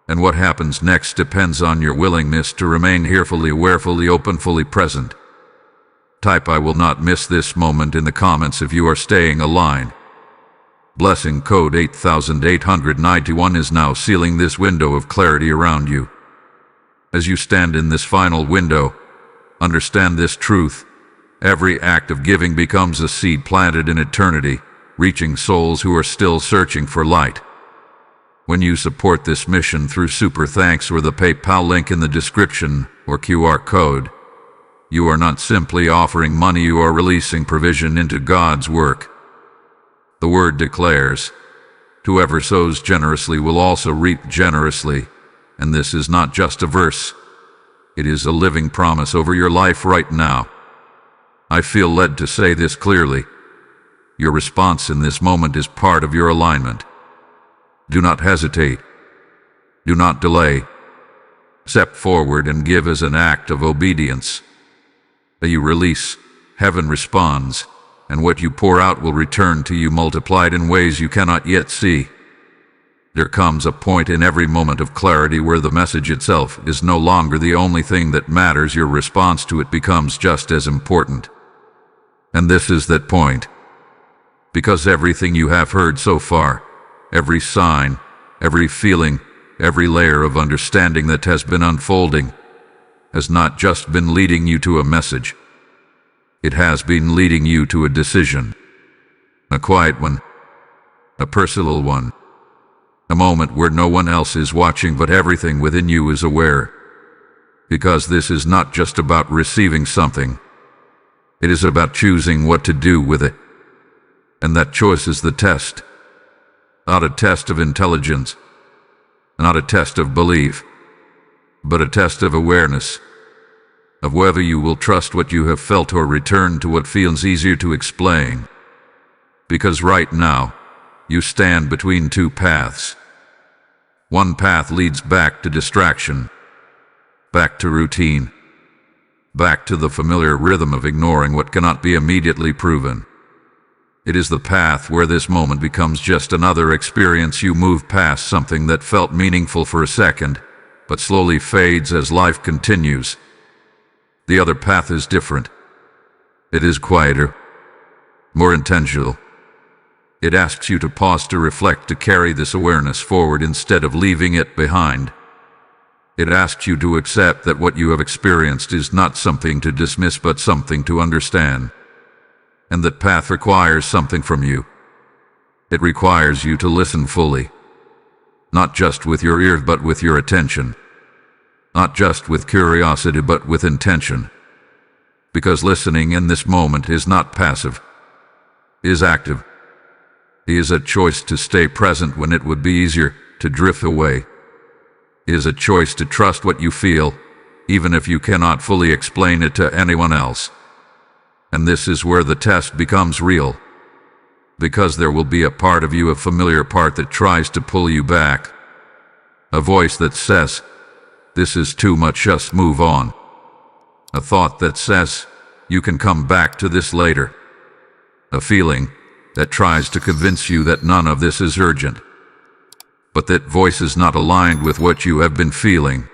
And what happens next depends on your willingness to remain here fully aware, fully open, fully present. Type "I will not miss this moment" in the comments if you are staying aligned. Blessing code 8891 is now sealing this window of clarity around you. As you stand in this final window, understand this truth. Every act of giving becomes a seed planted in eternity, reaching souls who are still searching for light. When you support this mission through Super Thanks or the PayPal link in the description or QR code, you are not simply offering money, you are releasing provision into God's work. The word declares, "Whoever sows generously will also reap generously," and this is not just a verse. It is a living promise over your life right now. I feel led to say this clearly. Your response in this moment is part of your alignment. Do not hesitate. Do not delay. Step forward and give as an act of obedience. As you release, heaven responds, and what you pour out will return to you multiplied in ways you cannot yet see. There comes a point in every moment of clarity where the message itself is no longer the only thing that matters. Your response to it becomes just as important. And this is that point. Because everything you have heard so far, every sign, every feeling, every layer of understanding that has been unfolding, has not just been leading you to a message. It has been leading you to a decision. A quiet one. A personal one. A moment where no one else is watching but everything within you is aware. Because this is not just about receiving something. It is about choosing what to do with it. And that choice is the test. Not a test of intelligence. Not a test of belief. But a test of awareness. Of whether you will trust what you have felt or return to what feels easier to explain. Because right now, you stand between two paths. One path leads back to distraction, back to routine, back to the familiar rhythm of ignoring what cannot be immediately proven. It is the path where this moment becomes just another experience. You move past something that felt meaningful for a second, but slowly fades as life continues. The other path is different. It is quieter, more intentional. It asks you to pause, to reflect, to carry this awareness forward instead of leaving it behind. It asks you to accept that what you have experienced is not something to dismiss but something to understand. And that path requires something from you. It requires you to listen fully. Not just with your ear but with your attention. Not just with curiosity but with intention. Because listening in this moment is not passive. It is active. It is a choice to stay present when it would be easier to drift away. It is a choice to trust what you feel, even if you cannot fully explain it to anyone else. And this is where the test becomes real. Because there will be a part of you, a familiar part that tries to pull you back. A voice that says, "This is too much, just move on." A thought that says, "You can come back to this later." A feeling that tries to convince you that none of this is urgent. But that voice is not aligned with what you have been feeling.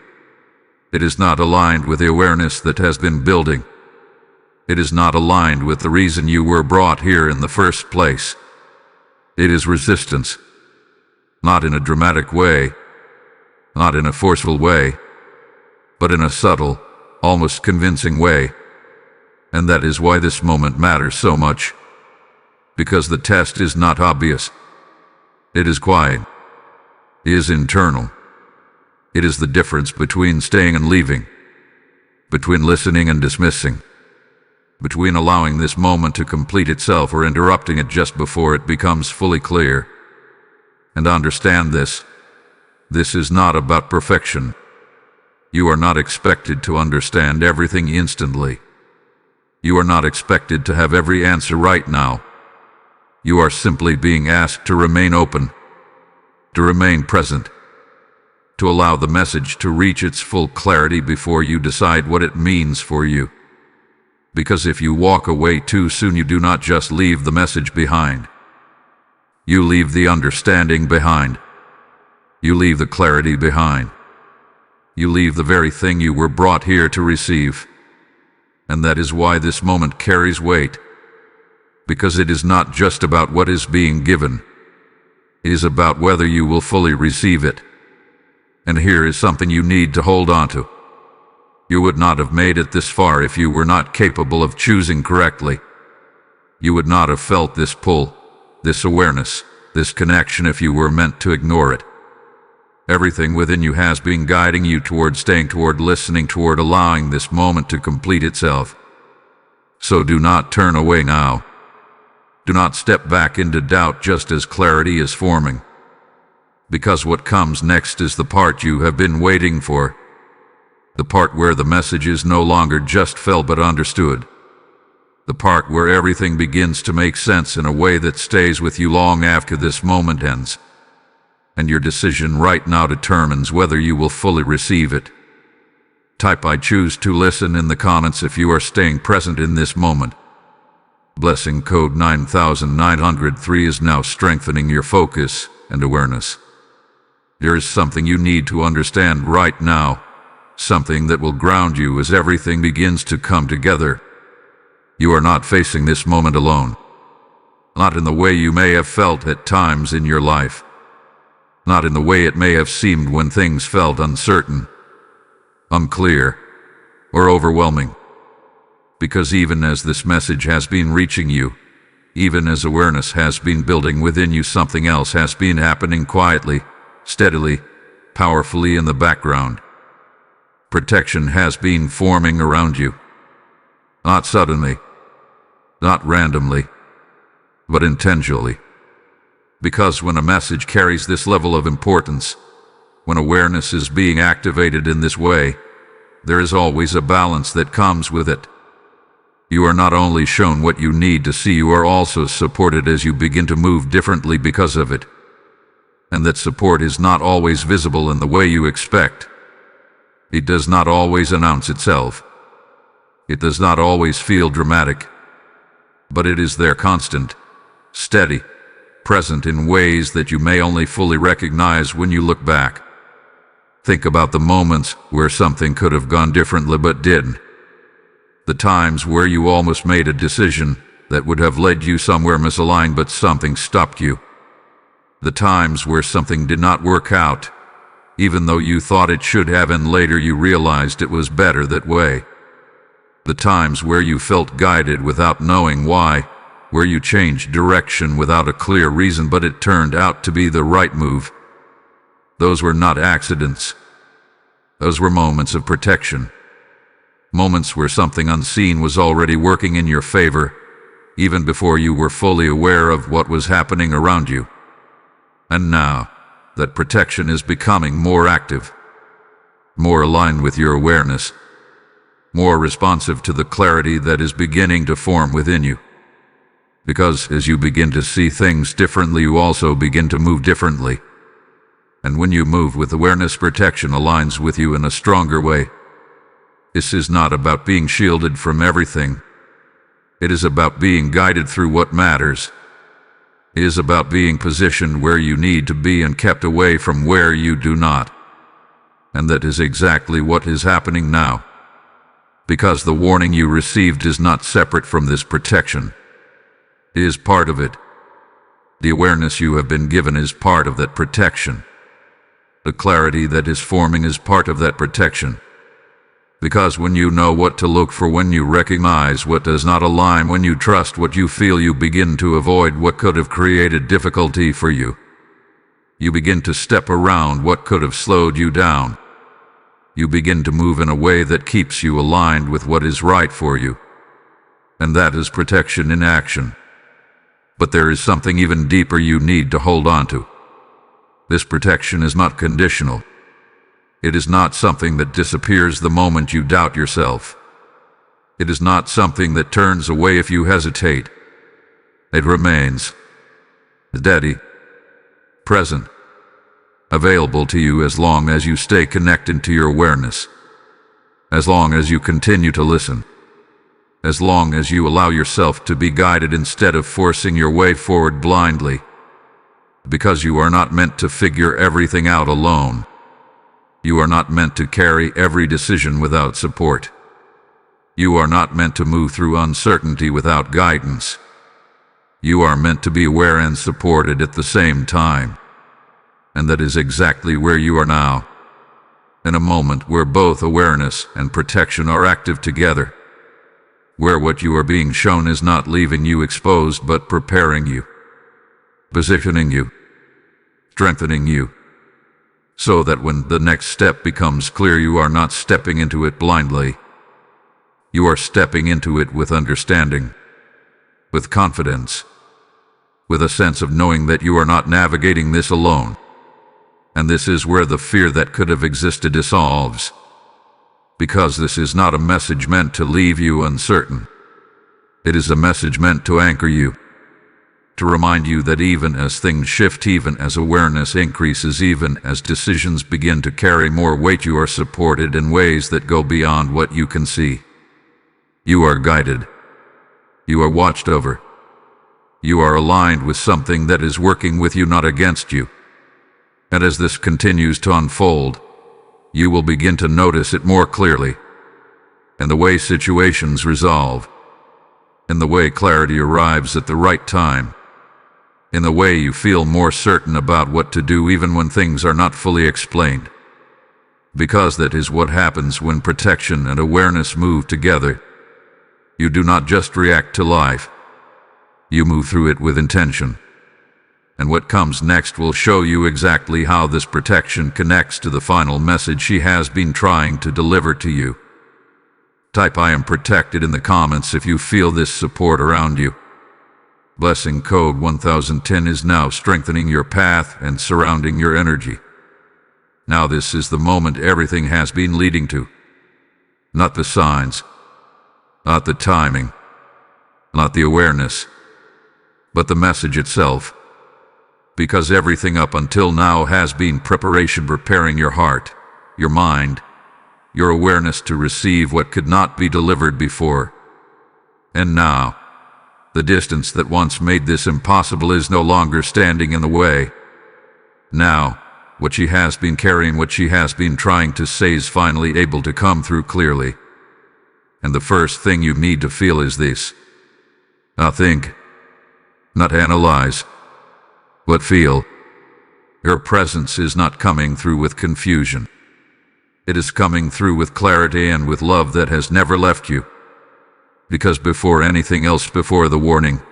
It is not aligned with the awareness that has been building. It is not aligned with the reason you were brought here in the first place. It is resistance. Not in a dramatic way, not in a forceful way, but in a subtle, almost convincing way. And that is why this moment matters so much. Because the test is not obvious. It is quiet. It is internal. It is the difference between staying and leaving, between listening and dismissing, between allowing this moment to complete itself or interrupting it just before it becomes fully clear. And understand this. This is not about perfection. You are not expected to understand everything instantly. You are not expected to have every answer right now. You are simply being asked to remain open, to remain present, to allow the message to reach its full clarity before you decide what it means for you. Because if you walk away too soon, you do not just leave the message behind. You leave the understanding behind. You leave the clarity behind. You leave the very thing you were brought here to receive. And that is why this moment carries weight. Because it is not just about what is being given. It is about whether you will fully receive it. And here is something you need to hold on to. You would not have made it this far if you were not capable of choosing correctly. You would not have felt this pull, this awareness, this connection if you were meant to ignore it. Everything within you has been guiding you toward staying, toward listening, toward allowing this moment to complete itself. So do not turn away now. Do not step back into doubt just as clarity is forming. Because what comes next is the part you have been waiting for. The part where the message is no longer just felt but understood. The part where everything begins to make sense in a way that stays with you long after this moment ends. And your decision right now determines whether you will fully receive it. Type "I choose to listen" in the comments if you are staying present in this moment. Blessing code 9903 is now strengthening your focus and awareness. There is something you need to understand right now, something that will ground you as everything begins to come together. You are not facing this moment alone. Not in the way you may have felt at times in your life. Not in the way it may have seemed when things felt uncertain, unclear, or overwhelming. Because even as this message has been reaching you, even as awareness has been building within you, something else has been happening quietly, steadily, powerfully in the background. Protection has been forming around you. Not suddenly, not randomly, but intentionally. Because when a message carries this level of importance, when awareness is being activated in this way, there is always a balance that comes with it. You are not only shown what you need to see, you are also supported as you begin to move differently because of it. And that support is not always visible in the way you expect. It does not always announce itself. It does not always feel dramatic. But it is there, constant, steady, present in ways that you may only fully recognize when you look back. Think about the moments where something could have gone differently but didn't. The times where you almost made a decision that would have led you somewhere misaligned but something stopped you. The times where something did not work out, even though you thought it should have, and later you realized it was better that way. The times where you felt guided without knowing why, where you changed direction without a clear reason but it turned out to be the right move. Those were not accidents. Those were moments of protection. Moments where something unseen was already working in your favor, even before you were fully aware of what was happening around you. And now, that protection is becoming more active, more aligned with your awareness, more responsive to the clarity that is beginning to form within you. Because as you begin to see things differently, you also begin to move differently. And when you move with awareness, protection aligns with you in a stronger way. This is not about being shielded from everything. It is about being guided through what matters. It is about being positioned where you need to be and kept away from where you do not. And that is exactly what is happening now. Because the warning you received is not separate from this protection. It is part of it. The awareness you have been given is part of that protection. The clarity that is forming is part of that protection. Because when you know what to look for, when you recognize what does not align, when you trust what you feel, you begin to avoid what could have created difficulty for you. You begin to step around what could have slowed you down. You begin to move in a way that keeps you aligned with what is right for you. And that is protection in action. But there is something even deeper you need to hold on to. This protection is not conditional. It is not something that disappears the moment you doubt yourself. It is not something that turns away if you hesitate. It remains steady, present, available to you as long as you stay connected to your awareness, as long as you continue to listen, as long as you allow yourself to be guided instead of forcing your way forward blindly. Because you are not meant to figure everything out alone. You are not meant to carry every decision without support. You are not meant to move through uncertainty without guidance. You are meant to be aware and supported at the same time. And that is exactly where you are now. In a moment where both awareness and protection are active together. Where what you are being shown is not leaving you exposed but preparing you. Positioning you, strengthening you, so that when the next step becomes clear, you are not stepping into it blindly. You are stepping into it with understanding, with confidence, with a sense of knowing that you are not navigating this alone. And this is where the fear that could have existed dissolves. Because this is not a message meant to leave you uncertain. It is a message meant to anchor you. To remind you that even as things shift, even as awareness increases, even as decisions begin to carry more weight, you are supported in ways that go beyond what you can see. You are guided. You are watched over. You are aligned with something that is working with you, not against you. And as this continues to unfold, you will begin to notice it more clearly, in the way situations resolve, in the way clarity arrives at the right time, in the way you feel more certain about what to do even when things are not fully explained. Because that is what happens when protection and awareness move together. You do not just react to life. You move through it with intention. And what comes next will show you exactly how this protection connects to the final message she has been trying to deliver to you. Type "I am protected" in the comments if you feel this support around you. Blessing code 1010 is now strengthening your path and surrounding your energy. Now this is the moment everything has been leading to. Not the signs, not the timing, not the awareness, but the message itself. Because everything up until now has been preparation, preparing your heart, your mind, your awareness to receive what could not be delivered before. And now, the distance that once made this impossible is no longer standing in the way. Now, what she has been carrying, what she has been trying to say is finally able to come through clearly. And the first thing you need to feel is this. Not think, not analyze, but feel. Her presence is not coming through with confusion. It is coming through with clarity and with love that has never left you. Because before anything else, before the warning,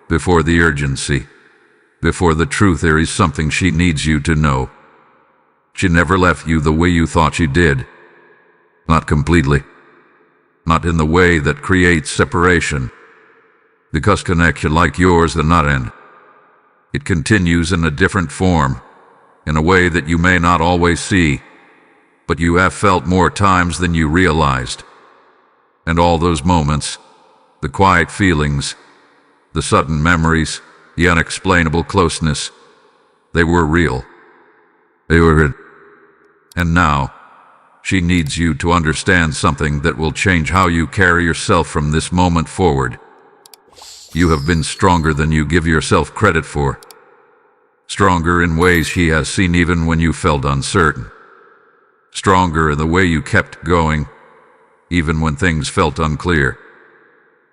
before the urgency, before the truth, there is something she needs you to know. She never left you the way you thought she did. Not completely. Not in the way that creates separation. Because connection like yours does not end. It continues in a different form, in a way that you may not always see, but you have felt more times than you realized. And all those moments, the quiet feelings, the sudden memories, the unexplainable closeness, they were real. They were. And now, she needs you to understand something that will change how you carry yourself from this moment forward. You have been stronger than you give yourself credit for. Stronger in ways she has seen even when you felt uncertain. Stronger in the way you kept going, even when things felt unclear.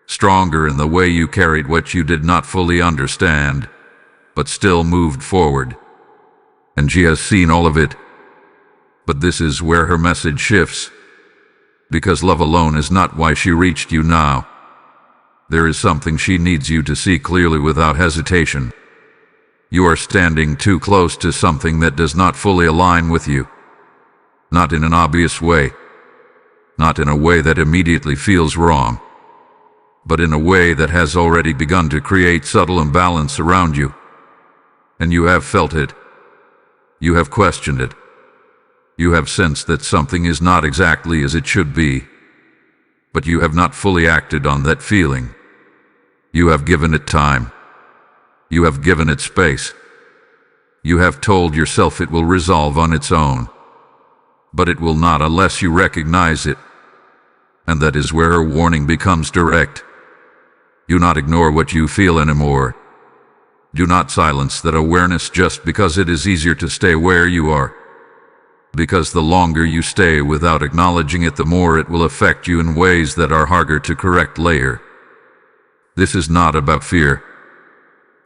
Stronger in the way you carried what you did not fully understand, but still moved forward. And she has seen all of it. But this is where her message shifts. Because love alone is not why she reached you now. There is something she needs you to see clearly without hesitation. You are standing too close to something that does not fully align with you. Not in an obvious way. Not in a way that immediately feels wrong. But in a way that has already begun to create subtle imbalance around you. And you have felt it. You have questioned it. You have sensed that something is not exactly as it should be. But you have not fully acted on that feeling. You have given it time. You have given it space. You have told yourself it will resolve on its own. But it will not unless you recognize it. And that is where her warning becomes direct. Do not ignore what you feel anymore. Do not silence that awareness just because it is easier to stay where you are. Because the longer you stay without acknowledging it, the more it will affect you in ways that are harder to correct later. This is not about fear.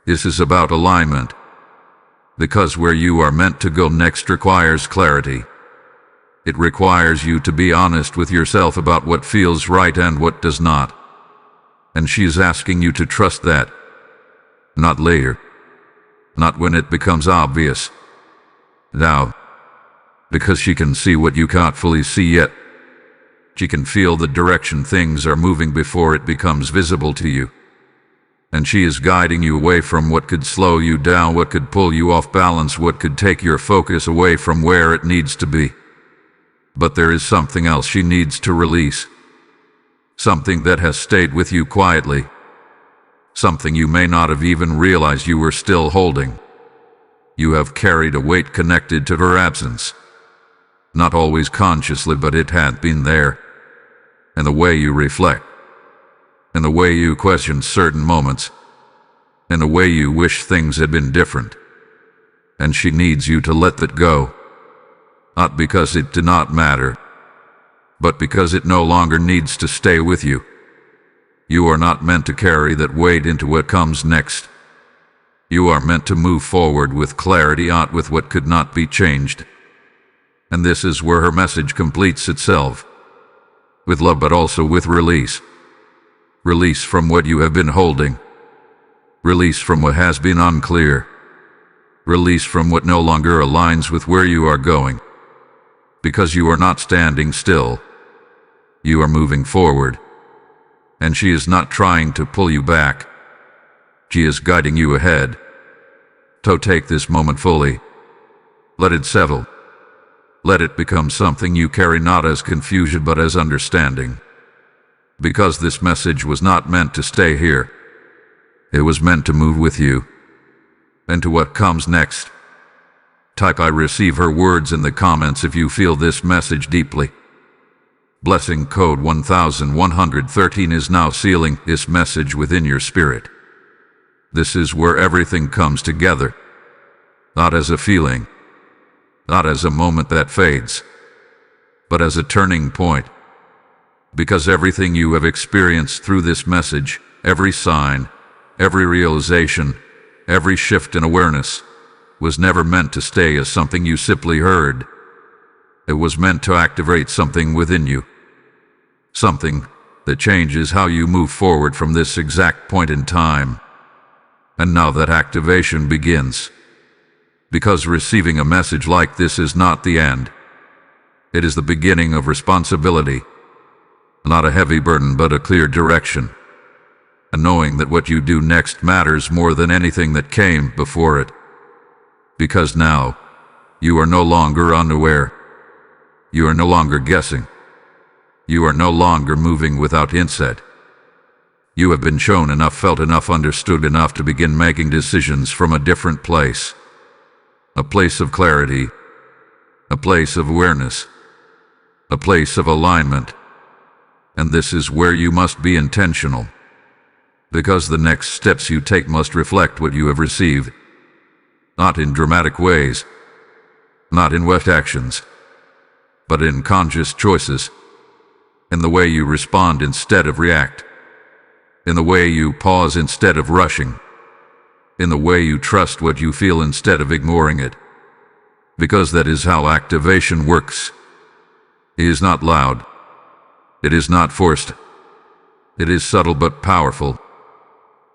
This is about alignment. Because where you are meant to go next requires clarity. It requires you to be honest with yourself about what feels right and what does not. And she is asking you to trust that. Not later. Not when it becomes obvious. Now. Because she can see what you can't fully see yet. She can feel the direction things are moving before it becomes visible to you. And she is guiding you away from what could slow you down, what could pull you off balance, what could take your focus away from where it needs to be. But there is something else she needs to release. Something that has stayed with you quietly. Something you may not have even realized you were still holding. You have carried a weight connected to her absence. Not always consciously, but it had been there. In the way you reflect. In the way you question certain moments. In the way you wish things had been different. And she needs you to let that go. Not because it did not matter, but because it no longer needs to stay with you. You are not meant to carry that weight into what comes next. You are meant to move forward with clarity, not with what could not be changed. And this is where her message completes itself. With love, but also with release. Release from what you have been holding. Release from what has been unclear. Release from what no longer aligns with where you are going. Because you are not standing still. You are moving forward. And she is not trying to pull you back. She is guiding you ahead. So take this moment fully. Let it settle. Let it become something you carry not as confusion but as understanding. Because this message was not meant to stay here. It was meant to move with you. And to what comes next. Type "I receive" her words in the comments if you feel this message deeply. Blessing code 1113 is now sealing this message within your spirit. This is where everything comes together. Not as a feeling. Not as a moment that fades. But as a turning point. Because everything you have experienced through this message, every sign, every realization, every shift in awareness, was never meant to stay as something you simply heard. It was meant to activate something within you. Something that changes how you move forward from this exact point in time. And now that activation begins. Because receiving a message like this is not the end. It is the beginning of responsibility. Not a heavy burden, but a clear direction. and knowing that what you do next matters more than anything that came before it. Because now, you are no longer unaware. You are no longer guessing. You are no longer moving without insight. You have been shown enough, felt enough, understood enough to begin making decisions from a different place. A place of clarity. A place of awareness. A place of alignment. And this is where you must be intentional. Because the next steps you take must reflect what you have received. Not in dramatic ways. Not in wet actions. But in conscious choices. In the way you respond instead of react. In the way you pause instead of rushing. In the way you trust what you feel instead of ignoring it. Because that is how activation works. It is not loud. It is not forced. It is subtle but powerful.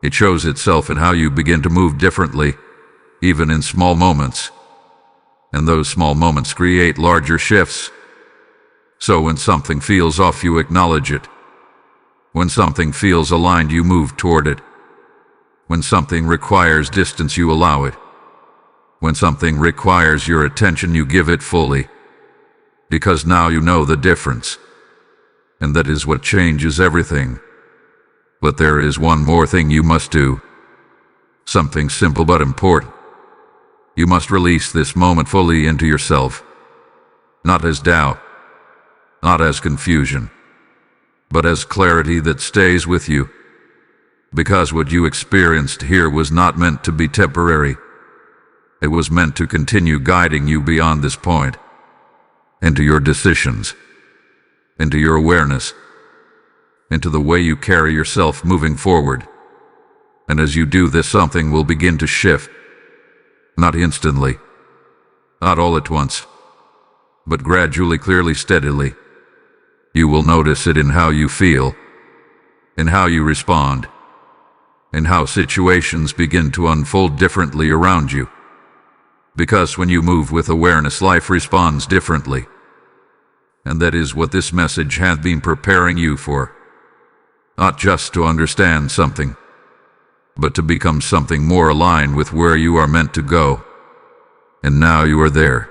It shows itself in how you begin to move differently, even in small moments. And those small moments create larger shifts. So when something feels off, you acknowledge it. When something feels aligned, you move toward it. When something requires distance, you allow it. When something requires your attention, you give it fully. Because now you know the difference. And that is what changes everything. But there is one more thing you must do. Something simple but important. You must release this moment fully into yourself. Not as doubt. Not as confusion. But as clarity that stays with you. Because what you experienced here was not meant to be temporary. It was meant to continue guiding you beyond this point. Into your decisions. Into your awareness. Into the way you carry yourself moving forward. And as you do this, something will begin to shift. Not instantly. Not all at once. But gradually, clearly, steadily. You will notice it in how you feel. In how you respond. In how situations begin to unfold differently around you. Because when you move with awareness, life responds differently. And that is what this message has been preparing you for. Not just to understand something, but to become something more aligned with where you are meant to go. And now you are there.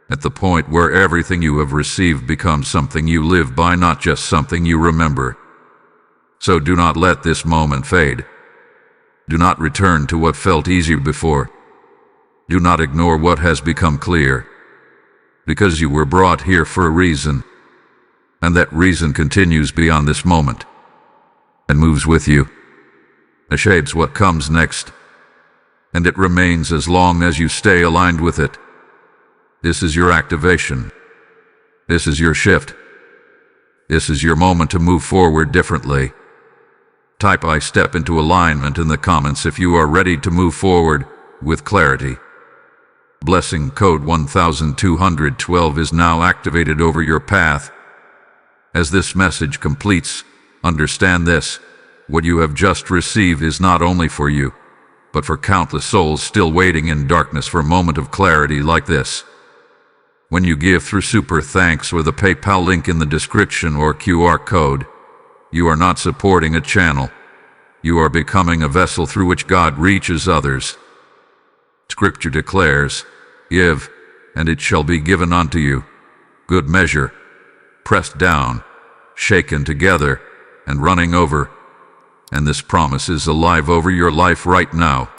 At the point where everything you have received becomes something you live by, not just something you remember. So do not let this moment fade. Do not return to what felt easier before. Do not ignore what has become clear. Because you were brought here for a reason. And that reason continues beyond this moment. And moves with you. It shapes what comes next. And it remains as long as you stay aligned with it. This is your activation. This is your shift. This is your moment to move forward differently. Type "I step into alignment" in the comments if you are ready to move forward with clarity. Blessing code 1212 is now activated over your path. As this message completes, understand this: what you have just received is not only for you, but for countless souls still waiting in darkness for a moment of clarity like this. When you give through Super Thanks or the PayPal link in the description or QR code, you are not supporting a channel. You are becoming a vessel through which God reaches others. Scripture declares, "Give, and it shall be given unto you. Good measure, pressed down, shaken together, and running over." And this promise is alive over your life right now.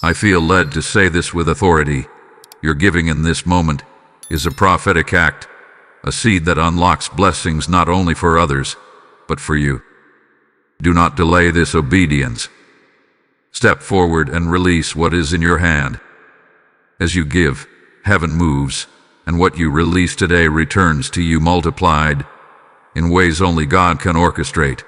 I feel led to say this with authority. Your giving in this moment is a prophetic act, a seed that unlocks blessings not only for others, but for you. Do not delay this obedience. Step forward and release what is in your hand. As you give, heaven moves, and what you release today returns to you multiplied in ways only God can orchestrate.